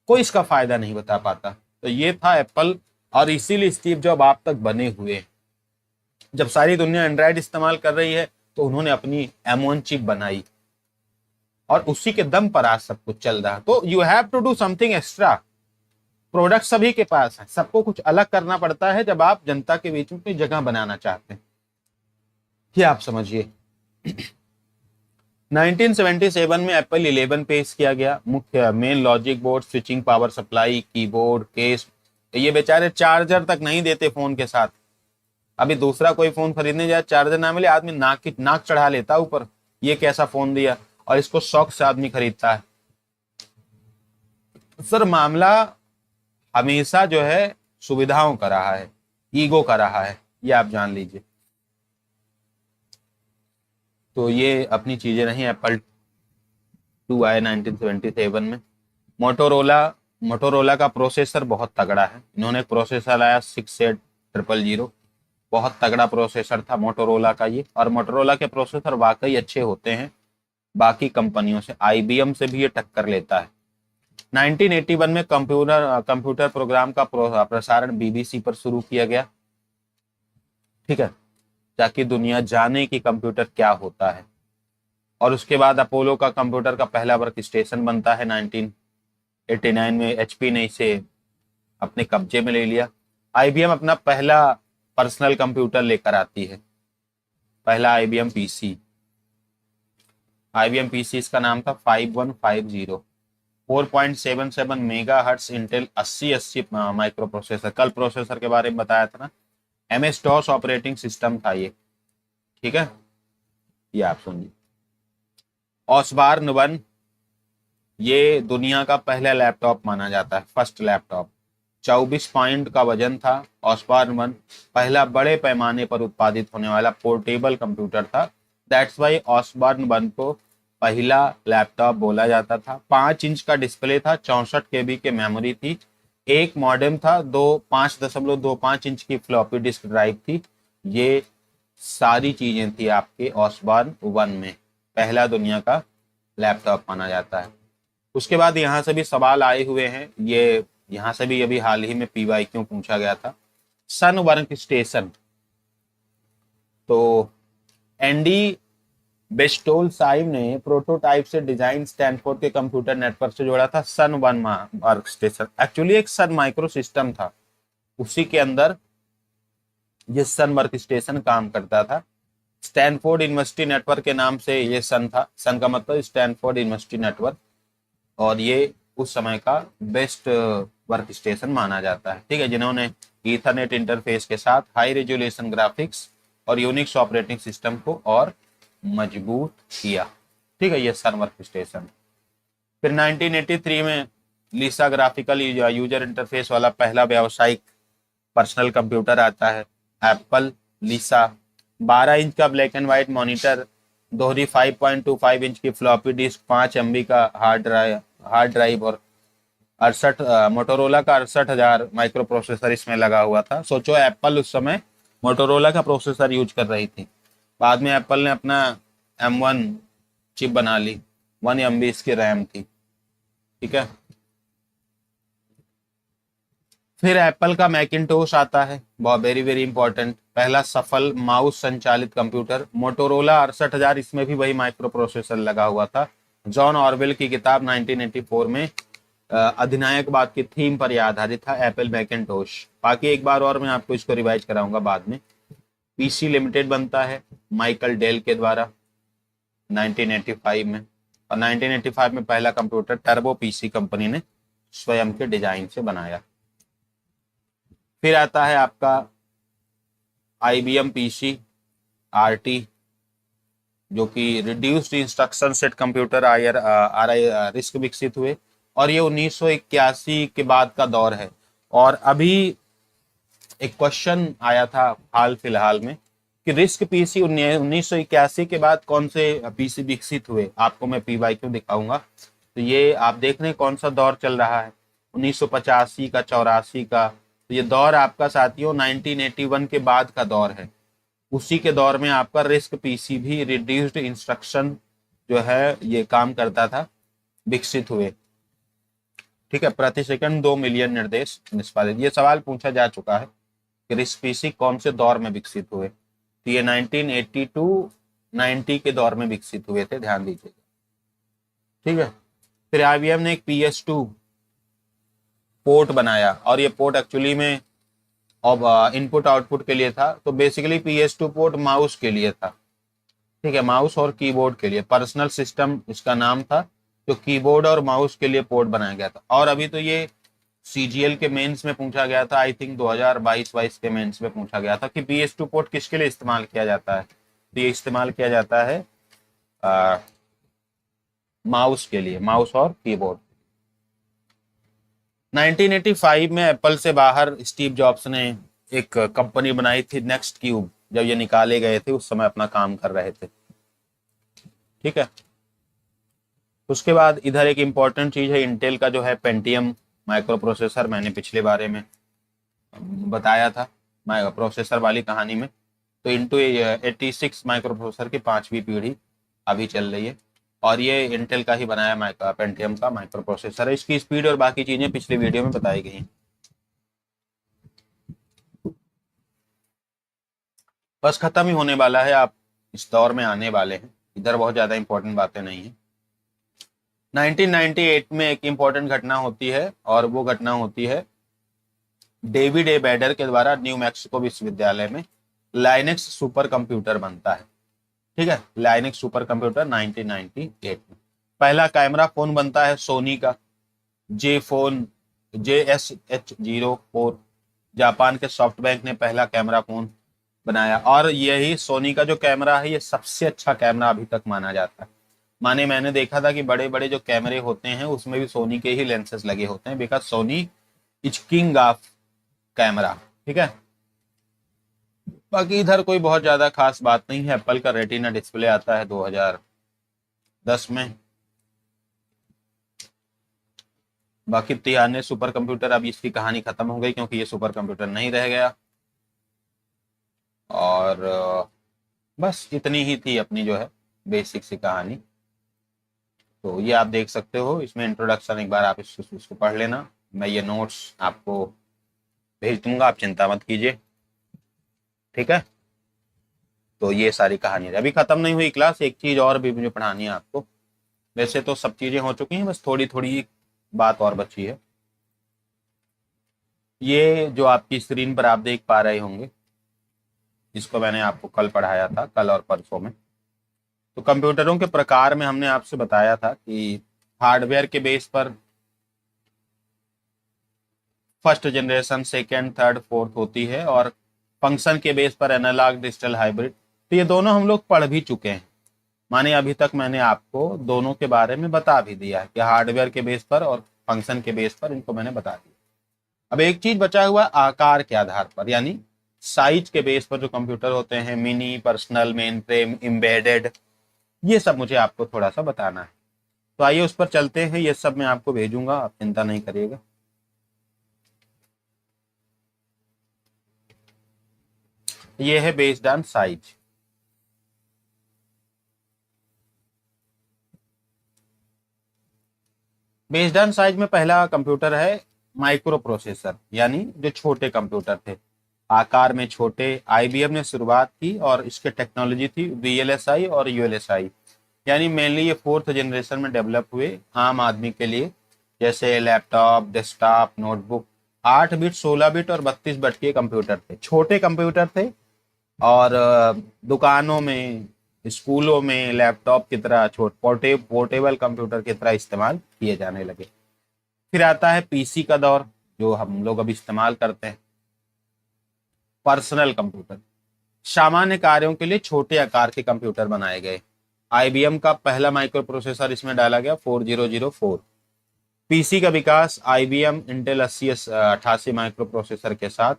कोई इसका फायदा नहीं बता पाता। तो ये था एप्पल, और इसीलिए स्टीव जॉब आप तक बने हुए हैं। जब सारी दुनिया एंड्रॉइड इस्तेमाल कर रही है तो उन्होंने अपनी M1 चिप बनाई, और उसी के दम पर आज सब कुछ चल रहा। तो you have to do something extra. Product सभी के पास है, सबको कुछ अलग करना पड़ता है जब आप जनता के बीच में अपनी जगह बनाना चाहते हैं। ये आप समझिए। 1977 में एप्पल 11 पेश किया गया। मुख्य main logic board, switching power supply, keyboard, case. ये बेचारे चार्जर तक नहीं देते फोन के साथ। अभी दूसरा कोई फोन खरीदने जाए, चार्जर ना मिले, आदमी नाक चढ़ा लेता ऊपर, ये कैसा फोन दिया, और इसको शौक से आदमी खरीदता है। सर मामला हमेशा जो है सुविधाओं का रहा है, ईगो का रहा है, ये आप जान लीजिए। तो ये अपनी चीजें नहीं। एप्पल 2 आए 1977 में। मोटोरोला का प्रोसेसर बहुत तगड़ा है। इन्होंने एक प्रोसेसर लाया 68000, बहुत तगड़ा प्रोसेसर था मोटोरोला का ये। और मोटोरोला के प्रोसेसर वाकई अच्छे होते हैं, बाकी कंपनियों से, IBM से भी ये टक्कर लेता है। 1981 में कंप्यूटर प्रोग्राम का प्रसारण BBC पर शुरू किया गया, ठीक है, ताकि दुनिया जाने कि कंप्यूटर क्या होता है। और उसके बाद अपोलो का कंप्यूटर का पहला वर्क स्टेशन बनता है 1989 में। HP ने इसे अपने कब्जे में ले लिया। IBM अपना पहला पर्सनल कंप्यूटर लेकर आती है, पहला IBM PC। IBM PC इसका नाम था 5150। 4.77 मेगाहर्ट्ज इंटेल 8080 माइक्रो प्रोसेसर। कल प्रोसेसर के बारे में बताया था ना, MS-DOS ऑपरेटिंग सिस्टम था ये, ठीक है। ये आप सुनिए। ऑसबॉर्न 1 ये दुनिया का पहला लैपटॉप माना जाता है, फर्स्ट लैपटॉप। 24 पॉइंट का वजन था। ऑसबॉर्न 1 पहला बड़े पैमाने पर उत्पादित होने वाला पोर्टेबल कंप्यूटर था। दैट्स वाई ऑसबॉर्न 1 को पहला लैपटॉप बोला जाता था। 5 इंच का डिस्प्ले था, 64 KB की मेमोरी थी, एक मॉडेम था, 5.25 इंच की फ्लॉपी डिस्क ड्राइव थी। ये सारी चीजें थी आपके ऑसबॉर्न 1 में, पहला दुनिया का लैपटॉप माना जाता है। उसके बाद यहाँ से भी सवाल आए हुए हैं, ये यहाँ से भी अभी हाल ही में PYQ पूछा गया था। सन वर्क स्टेशन, तो एंडी बेस्टोल साइब ने प्रोटोटाइप से डिजाइन स्टैनफोर्ड के कंप्यूटर नेटवर्क से जोड़ा था। सन 1 वर्क स्टेशन एक्चुअली एक सन माइक्रो सिस्टम था, उसी के अंदर ये सन वर्क स्टेशन काम करता था। स्टैनफोर्ड यूनिवर्सिटी नेटवर्क के नाम से ये सन था। सन का मतलब स्टैनफोर्ड यूनिवर्सिटी नेटवर्क, और ये उस समय का बेस्ट वर्क स्टेशन माना जाता है, ठीक है, जिन्होंने ईथरनेट इंटरफेस के साथ हाई रेजोल्यूशन ग्राफिक्स और यूनिक्स ऑपरेटिंग सिस्टम को और मजबूत किया, ठीक है। ये सन वर्क स्टेशन। फिर 1983 में लीसा ग्राफिकल यूजर इंटरफेस वाला पहला व्यावसायिक पर्सनल कंप्यूटर आता है, एप्पल लीसा। 12 इंच का ब्लैक एंड व्हाइट मॉनिटर, दोहरी 5.25 इंच की फ्लॉपी डिस्क, 5 MB का हार्ड ड्राइव और 68 मोटोरोला का 68,000 माइक्रो प्रोसेसर इसमें लगा हुआ था। सोचो एप्पल उस समय मोटोरोला का प्रोसेसर यूज कर रही थी। बाद में एप्पल ने अपना M1 चिप बना ली, 1 MB इसकी रैम थी, ठीक है। फिर एप्पल का मैकिंटोश आता है, बहुत वेरी इंपॉर्टेंट, पहला सफल माउस संचालित कंप्यूटर। मोटोरोला 68,000, इसमें भी वही माइक्रो प्रोसेसर लगा हुआ था। जॉन ऑरवेल की किताब 1984 में अधिनायकवाद की थीम पर यह आधारित था, एप्पल मैकिंटोश। बाकी एक बार और मैं आपको इसको रिवाइज कराऊंगा बाद में। PC लिमिटेड बनता है माइकल डेल के द्वारा 1985 में, और 1985 में पहला कंप्यूटर टर्बो PC कंपनी ने स्वयं के डिजाइन से बनाया। फिर आता है आपका IBM PC RT, जो कि reduced instruction set computer RI risk विकसित हुए, और ये 1981 के बाद का दौर है। और अभी एक क्वेश्चन आया था हाल फिलहाल में कि रिस्क पीसी 1981 के बाद कौन से पीसी विकसित हुए, आपको मैं PYQ दिखाऊंगा। तो ये आप देख रहे हैं कौन सा दौर चल रहा है, 1985 का, 84 का। तो ये दौर आपका साथियों 1981 के बाद का दौर है। उसी के दौर में आपका रिस्क पीसी भी, रिड्यूस्ड इंस्ट्रक्शन जो है ये काम करता था, विकसित हुए। ठीक है, प्रति सेकंड 2 मिलियन निर्देश निष्पादित। ये सवाल पूछा जा चुका है कि रिस्क पीसी कौन से दौर में विकसित हुए। तो ये 1982 90 के दौर में विकसित हुए थे, ध्यान दीजिएगा। ठीक है, फिर IBM ने एक PS2 पोर्ट बनाया, और ये पोर्ट एक्चुअली में अब इनपुट आउटपुट के लिए था। तो बेसिकली PS2 पोर्ट माउस के लिए था। ठीक है, माउस और कीबोर्ड के लिए, पर्सनल सिस्टम इसका नाम था, जो कीबोर्ड और माउस के लिए पोर्ट बनाया गया था। और अभी तो ये CGL के मेंस में पूछा गया था, आई थिंक 2022 के मेंस में पूछा गया था कि PS2 पोर्ट किसके लिए इस्तेमाल किया जाता है। तो ये इस्तेमाल किया जाता है माउस के लिए, माउस और कीबोर्ड। 1985 में एप्पल से बाहर स्टीव जॉब्स ने एक कंपनी बनाई थी, नेक्स्ट क्यूब। जब ये निकाले गए थे उस समय अपना काम कर रहे थे। ठीक है, उसके बाद इधर एक इम्पॉर्टेंट चीज है, इंटेल का जो है पेंटियम माइक्रो प्रोसेसर। मैंने पिछले बारे में बताया था प्रोसेसर वाली कहानी में। तो इंटू 86 माइक्रो प्रोसेसर की 5वीं पीढ़ी अभी चल रही है, और ये इंटेल का ही बनाया पेंटियम का माइक्रो प्रोसेसर है। इसकी स्पीड और बाकी चीजें पिछले वीडियो में बताई गई हैं। बस खत्म ही होने वाला है, आप इस दौर में आने वाले हैं। इधर बहुत ज्यादा इंपॉर्टेंट बातें नहीं है। 1998 में एक इंपॉर्टेंट घटना होती है, और वो घटना होती है डेविड ए बैडर के द्वारा न्यू मैक्सिको विश्वविद्यालय में लाइनेक्स सुपर कंप्यूटर बनता है। ठीक है, लाइनेक्स सुपर कंप्यूटर 1998 में। पहला कैमरा फोन बनता है सोनी का, JSH04। जापान के सॉफ्टबैंक ने पहला कैमरा फोन बनाया, और यही सोनी का जो कैमरा है ये सबसे अच्छा कैमरा अभी तक माना जाता है। मैंने देखा था कि बड़े बड़े जो कैमरे होते हैं उसमें भी सोनी के ही लेंसेज लगे होते हैं, because Soni is king of camera. ठीक है, बाकी इधर कोई बहुत ज्यादा खास बात नहीं है। एप्पल का रेटिना डिस्प्ले आता है 2010 में। बाकी तिहाने सुपर कंप्यूटर, अब इसकी कहानी खत्म हो गई क्योंकि ये सुपर कंप्यूटर नहीं रह गया। और बस इतनी ही थी अपनी जो है बेसिक सी कहानी। तो ये आप देख सकते हो, इसमें इंट्रोडक्शन एक बार आप इसको पढ़ लेना। मैं ये नोट्स आपको भेज दूंगा, आप चिंता मत कीजिए। ठीक है, तो ये सारी कहानी है। अभी खत्म नहीं हुई क्लास, एक चीज और भी मुझे पढ़ानी है आपको। वैसे तो सब चीजें हो चुकी हैं, बस थोड़ी थोड़ी बात और बची है। ये जो आपकी स्क्रीन पर आप देख पा रहे होंगे, इसको मैंने आपको कल पढ़ाया था, कल और परसों में। तो कंप्यूटरों के प्रकार में हमने आपसे बताया था कि हार्डवेयर के बेस पर first generation, second, third, fourth होती है, और फंक्शन के बेस पर एनालॉग, डिजिटल, हाइब्रिड। तो ये दोनों हम लोग पढ़ भी चुके हैं, माने अभी तक मैंने आपको दोनों के बारे में बता भी दिया है कि हार्डवेयर के बेस पर और फंक्शन के बेस पर, इनको मैंने बता दिया। अब एक चीज बचा हुआ आकार के आधार पर, यानी साइज के बेस पर जो कंप्यूटर होते हैं, mini, personal, main frame, embedded, ये सब मुझे आपको थोड़ा सा बताना है। तो आइए उस पर चलते हैं। ये सब मैं आपको भेजूंगा, आप चिंता नहीं करिएगा। ये है based on size. Based on size में पहला कंप्यूटर है माइक्रो प्रोसेसर, यानी जो छोटे कंप्यूटर थे, आकार में छोटे। IBM ने शुरुआत की, और इसके टेक्नोलॉजी थी VLSI और ULSI, यानी मेनली ये 4th जनरेशन में डेवलप हुए आम आदमी के लिए, जैसे laptop, desktop, notebook. 8 bit, 16 bit और 32 बिट के कंप्यूटर थे, छोटे कंप्यूटर थे, और दुकानों में, स्कूलों में लैपटॉप की तरह पोर्टेबल कंप्यूटर की तरह इस्तेमाल किए जाने लगे। फिर आता है PC का दौर, जो हम लोग अभी इस्तेमाल करते हैं, पर्सनल कंप्यूटर। सामान्य कार्यों के लिए छोटे आकार के कंप्यूटर बनाए गए। आईबीएम का पहला माइक्रो प्रोसेसर इसमें डाला गया 4004। पीसी का विकास आईबीएम इंटेल 8088 माइक्रो प्रोसेसर के साथ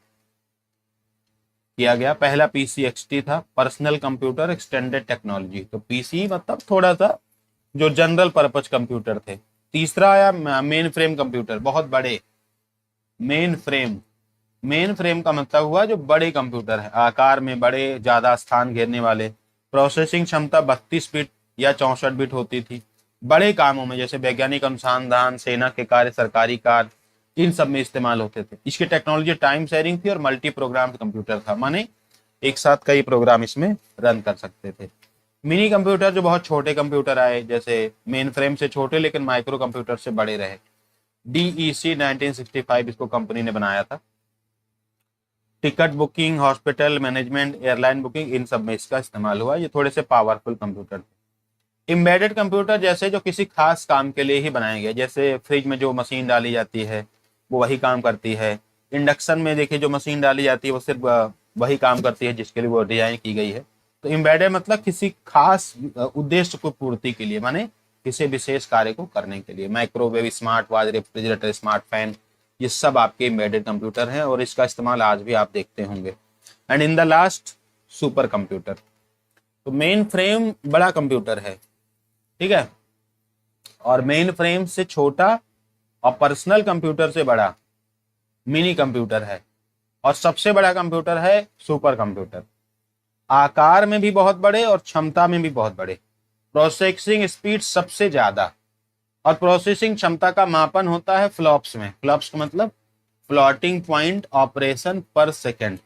किया गया। पहला पीसी एक्सटी था, पर्सनल कंप्यूटर एक्सटेंडेड टेक्नोलॉजी। तो पीसी मतलब थोड़ा सा जो जनरल पर्पज कंप्यूटर थे। तीसरा आया मेन फ्रेम कंप्यूटर, बहुत बड़े। मेन फ्रेम का मतलब हुआ जो बड़े कंप्यूटर है, आकार में बड़े, ज्यादा स्थान घेरने वाले। प्रोसेसिंग क्षमता 32 बिट या 64 बिट होती थी। बड़े कामों में जैसे वैज्ञानिक अनुसंधान, सेना के कार्य, सरकारी कार्य, इन सब में इस्तेमाल होते थे। इसकी टेक्नोलॉजी टाइम शेयरिंग थी और मल्टी प्रोग्राम कंप्यूटर था, माने एक साथ कई प्रोग्राम इसमें रन कर सकते थे। मिनी कंप्यूटर जो बहुत छोटे कंप्यूटर आए, जैसे मेन फ्रेम से छोटे लेकिन माइक्रो कंप्यूटर से बड़े रहे। डीईसी 1965 इसको कंपनी ने बनाया था। Ticket booking, hospital management, airline booking, इन सब में इसका इस्तेमाल हुआ। ये थोड़े से पावरफुल कंप्यूटर थे। एम्बेडेड कंप्यूटर जैसे जो किसी खास काम के लिए ही बनाए गए, जैसे फ्रिज में जो मशीन डाली जाती है वो वही काम करती है। इंडक्शन में देखिए जो मशीन डाली जाती है वो सिर्फ वही काम करती है जिसके लिए वो डिजाइन की गई है। तो एम्बेडेड मतलब किसी खास उद्देश्य को पूर्ति के लिए, माने किसी विशेष कार्य को करने के लिए। Microwave, smart watch, refrigerator, smart fan, ये सब आपके एम्बेडेड कंप्यूटर हैं और इसका इस्तेमाल आज भी आप देखते होंगे। And in the last super computer. तो मेन फ्रेम बड़ा कंप्यूटर है, ठीक है, और मेन फ्रेम से छोटा और पर्सनल कंप्यूटर से बड़ा मिनी कंप्यूटर है, और सबसे बड़ा कंप्यूटर है सुपर कंप्यूटर। आकार में भी बहुत बड़े और क्षमता में भी बहुत बड़े। प्रोसेसिंग स्पीड सबसे ज्यादा, और प्रोसेसिंग क्षमता का मापन होता है फ्लॉप्स में। फ्लॉप्स का मतलब फ्लोटिंग पॉइंट ऑपरेशन पर सेकेंड।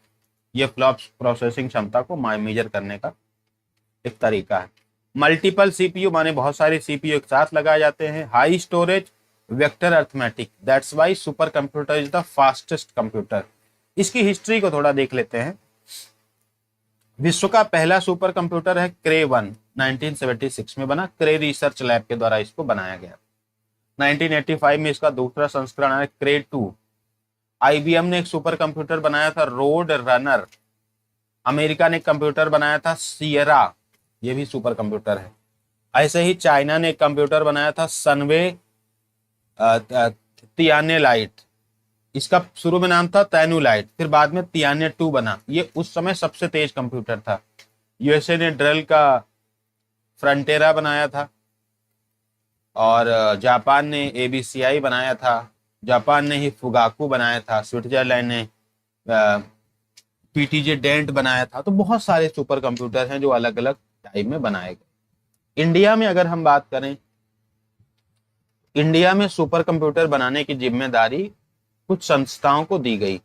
ये फ्लॉप्स प्रोसेसिंग क्षमता को मेजर करने का एक तरीका है। मल्टीपल सीपीयू माने बहुत सारे सीपीयू एक साथ लगाए जाते हैं। High storage, vector arithmetic, that's why super computer is the fastest computer. इसकी हिस्ट्री को थोड़ा देख लेते हैं। विश्व का पहला सुपर कंप्यूटर है क्रे 1, 1976 में बना। क्रे रिसर्च लैब के द्वारा इसको बनाया गया। 1985 में इसका दूसरा संस्करण है क्रे 2। आईबीएम ने एक सुपर कंप्यूटर बनाया था रोड रनर। अमेरिका ने एक कंप्यूटर बनाया था सियरा, ये भी सुपर कंप्यूटर है। ऐसे ही चाइना ने एक कंप्यूटर बनाया था सनवे तियाने लाइट। इसका शुरू में नाम था तैनुलाइट, फिर बाद में तियाने 2 बना। ये उस समय सबसे तेज कंप्यूटर था। यूएसए ने डेल का फ्रंटेरा बनाया था, और जापान ने एबीसीआई बनाया था। जापान ने ही फुगाकू बनाया था। स्विट्जरलैंड ने पीटीजे डेंट बनाया था। तो बहुत सारे सुपर कंप्यूटर हैं जो अलग अलग टाइम में बनाए गए। इंडिया में अगर हम बात करें, इंडिया में सुपर कंप्यूटर बनाने की जिम्मेदारी कुछ संस्थाओं को दी गई।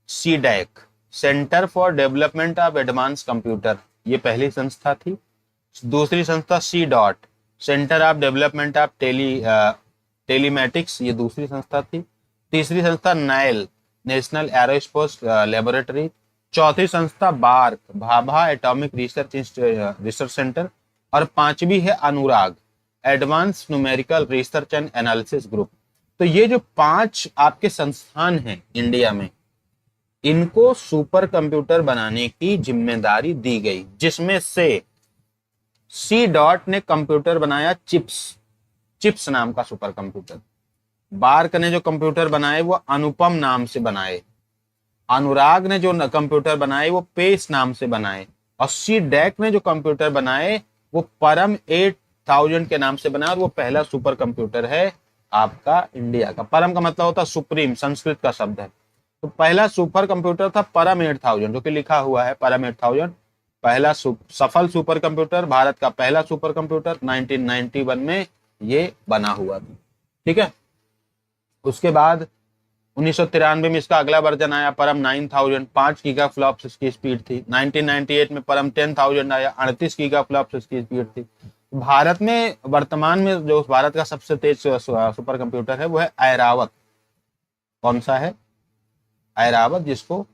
CDAC, centre for development of advance computer, ये पहली संस्था थी। दूसरी संस्था C DOT, centre of development of telematics, ये दूसरी संस्था थी। तीसरी संस्था नाइल, नेशनल एरोस्पेस लेबोरेटरी। चौथी संस्था BARC, Bhabha atomic research centre. और पांचवी है ANURAG, advanced numerical research and analysis group. तो ये जो 5 आपके संस्थान हैं इंडिया में, इनको सुपर कंप्यूटर बनाने की जिम्मेदारी दी गई, जिसमें से सी डॉट ने कंप्यूटर बनाया चिप्स नाम का सुपर कंप्यूटर। बार्क ने जो कंप्यूटर बनाए वो अनुपम नाम से बनाए। अनुराग ने जो कंप्यूटर बनाए वो पेस नाम से बनाए। और सी डैक ने जो कंप्यूटर बनाए वो परम 8000 के नाम से बनाए, और वो पहला सुपर कंप्यूटर है आपका इंडिया का। परम का मतलब होता है सुप्रीम, संस्कृत का शब्द है। तो पहला सुपर कंप्यूटर था परम 8000, जो कि लिखा हुआ है परम 8000। पहला सफल सुपर कंप्यूटर, भारत का पहला सुपर कंप्यूटर 1991 में ये बना हुआ था, ठीक है। उसके बाद 1993 में इसका अगला वर्जन आया परम 9000, 5 गीगा फ्लॉप्स इसकी स्पीड थी। 1998 में परम 10000 आया, 38 गीगा फ्लॉप्स इसकी स्पीड थी। भारत में वर्तमान में जो भारत का सबसे तेज सुपर कंप्यूटर है वो है ऐरावत। कौन सा है? ऐरावत, जिसको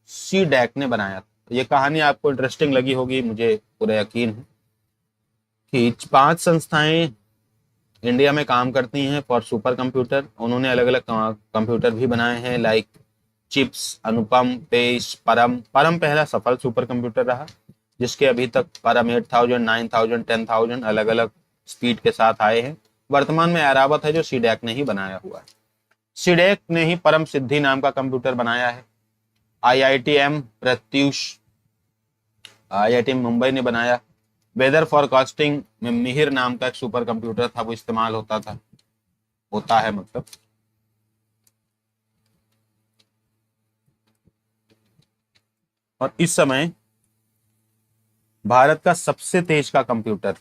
सी डैक ने बनाया था। ये कहानी आपको इंटरेस्टिंग लगी होगी, मुझे पूरा यकीन है कि 5 संस्थाएं इंडिया में काम करती हैं फॉर सुपर कंप्यूटर। उन्होंने अलग अलग कंप्यूटर भी बनाए हैं, लाइक चिप्स, अनुपम, पेश, परम। परम पहला सफल सुपर कंप्यूटर रहा जिसके अभी तक परम 8000, 9000, 10000 अलग अलग स्पीड के साथ आए हैं। वर्तमान में एरावत है जो सीडैक ने ही बनाया हुआ है। सीडैक ने ही परम सिद्धि नाम का कंप्यूटर बनाया है। आईआईटीएम प्रत्यूष, आईआईटी मुंबई ने बनाया। वेदर फॉरकास्टिंग में मिहिर नाम का एक सुपर कंप्यूटर था, वो इस्तेमाल होता है मतलब। और इस समय भारत का सबसे तेज का कंप्यूटर,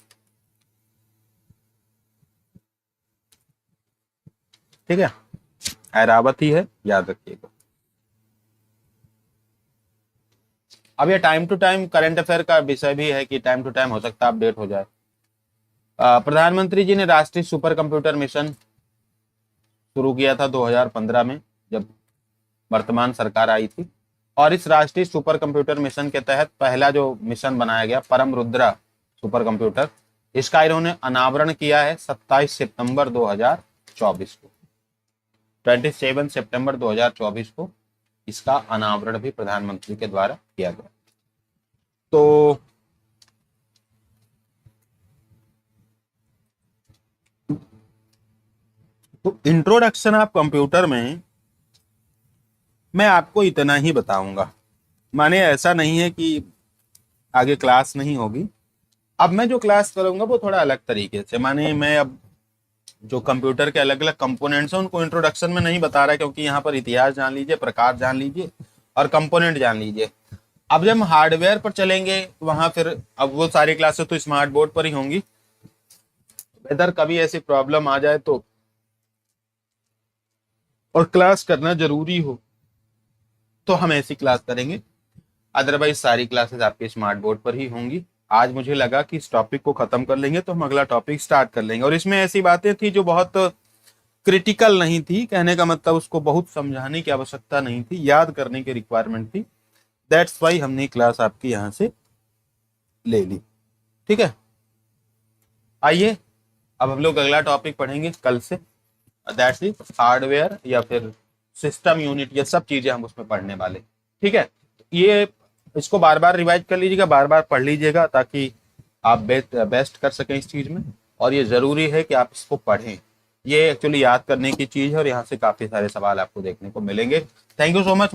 ठीक है, ऐरावत ही है, याद रखिएगा। अब ये time to time current affair का विषय भी है कि टाइम टू टाइम हो सकता है अपडेट हो जाए। प्रधानमंत्री जी ने राष्ट्रीय सुपर कंप्यूटर मिशन शुरू किया था 2015 में, जब वर्तमान सरकार आई थी। और इस राष्ट्रीय सुपर कंप्यूटर मिशन के तहत पहला जो मिशन बनाया गया परम रुद्रा सुपर कंप्यूटर, इसका इन्होंने अनावरण किया है 27 सितंबर 2024 को। 27 सितंबर 2024 को इसका अनावरण भी प्रधानमंत्री के द्वारा किया गया। तो इंट्रोडक्शन ऑफ कंप्यूटर में मैं आपको इतना ही बताऊंगा, माने ऐसा नहीं है कि आगे क्लास नहीं होगी। अब मैं जो क्लास करूंगा वो थोड़ा अलग तरीके से, माने मैं अब जो कंप्यूटर के अलग अलग कंपोनेंट्स हैं उनको इंट्रोडक्शन में नहीं बता रहा, क्योंकि यहाँ पर इतिहास जान लीजिए, प्रकार जान लीजिए और कंपोनेंट जान लीजिए। अब जब हम हार्डवेयर पर चलेंगे वहां फिर अब वो सारी क्लासेस तो स्मार्ट बोर्ड पर ही होंगी। अगर कभी ऐसी प्रॉब्लम आ जाए तो और क्लास करना जरूरी हो तो हम ऐसी क्लास करेंगे, अदरवाइज सारी क्लासेस आपके स्मार्ट बोर्ड पर ही होंगी। आज मुझे लगा कि इस टॉपिक को खत्म कर लेंगे तो हम अगला टॉपिक स्टार्ट कर लेंगे। और इसमें ऐसी बातें थी जो बहुत क्रिटिकल नहीं थी, कहने का मतलब उसको बहुत समझाने की आवश्यकता नहीं थी, याद करने की रिक्वायरमेंट थी। दैट्स वाई हमने क्लास आपकी यहां से ले ली, ठीक है। आइए अब हम लोग अगला टॉपिक पढ़ेंगे कल से, दैट्स इट, हार्डवेयर या फिर सिस्टम यूनिट, ये सब चीजें हम उसमें पढ़ने वाले, ठीक है। ये इसको बार बार रिवाइज कर लीजिएगा, बार बार पढ़ लीजिएगा ताकि आप बेस्ट कर सकें इस चीज में। और ये जरूरी है कि आप इसको पढ़ें, ये एक्चुअली याद करने की चीज है और यहाँ से काफी सारे सवाल आपको देखने को मिलेंगे। Thank you so much.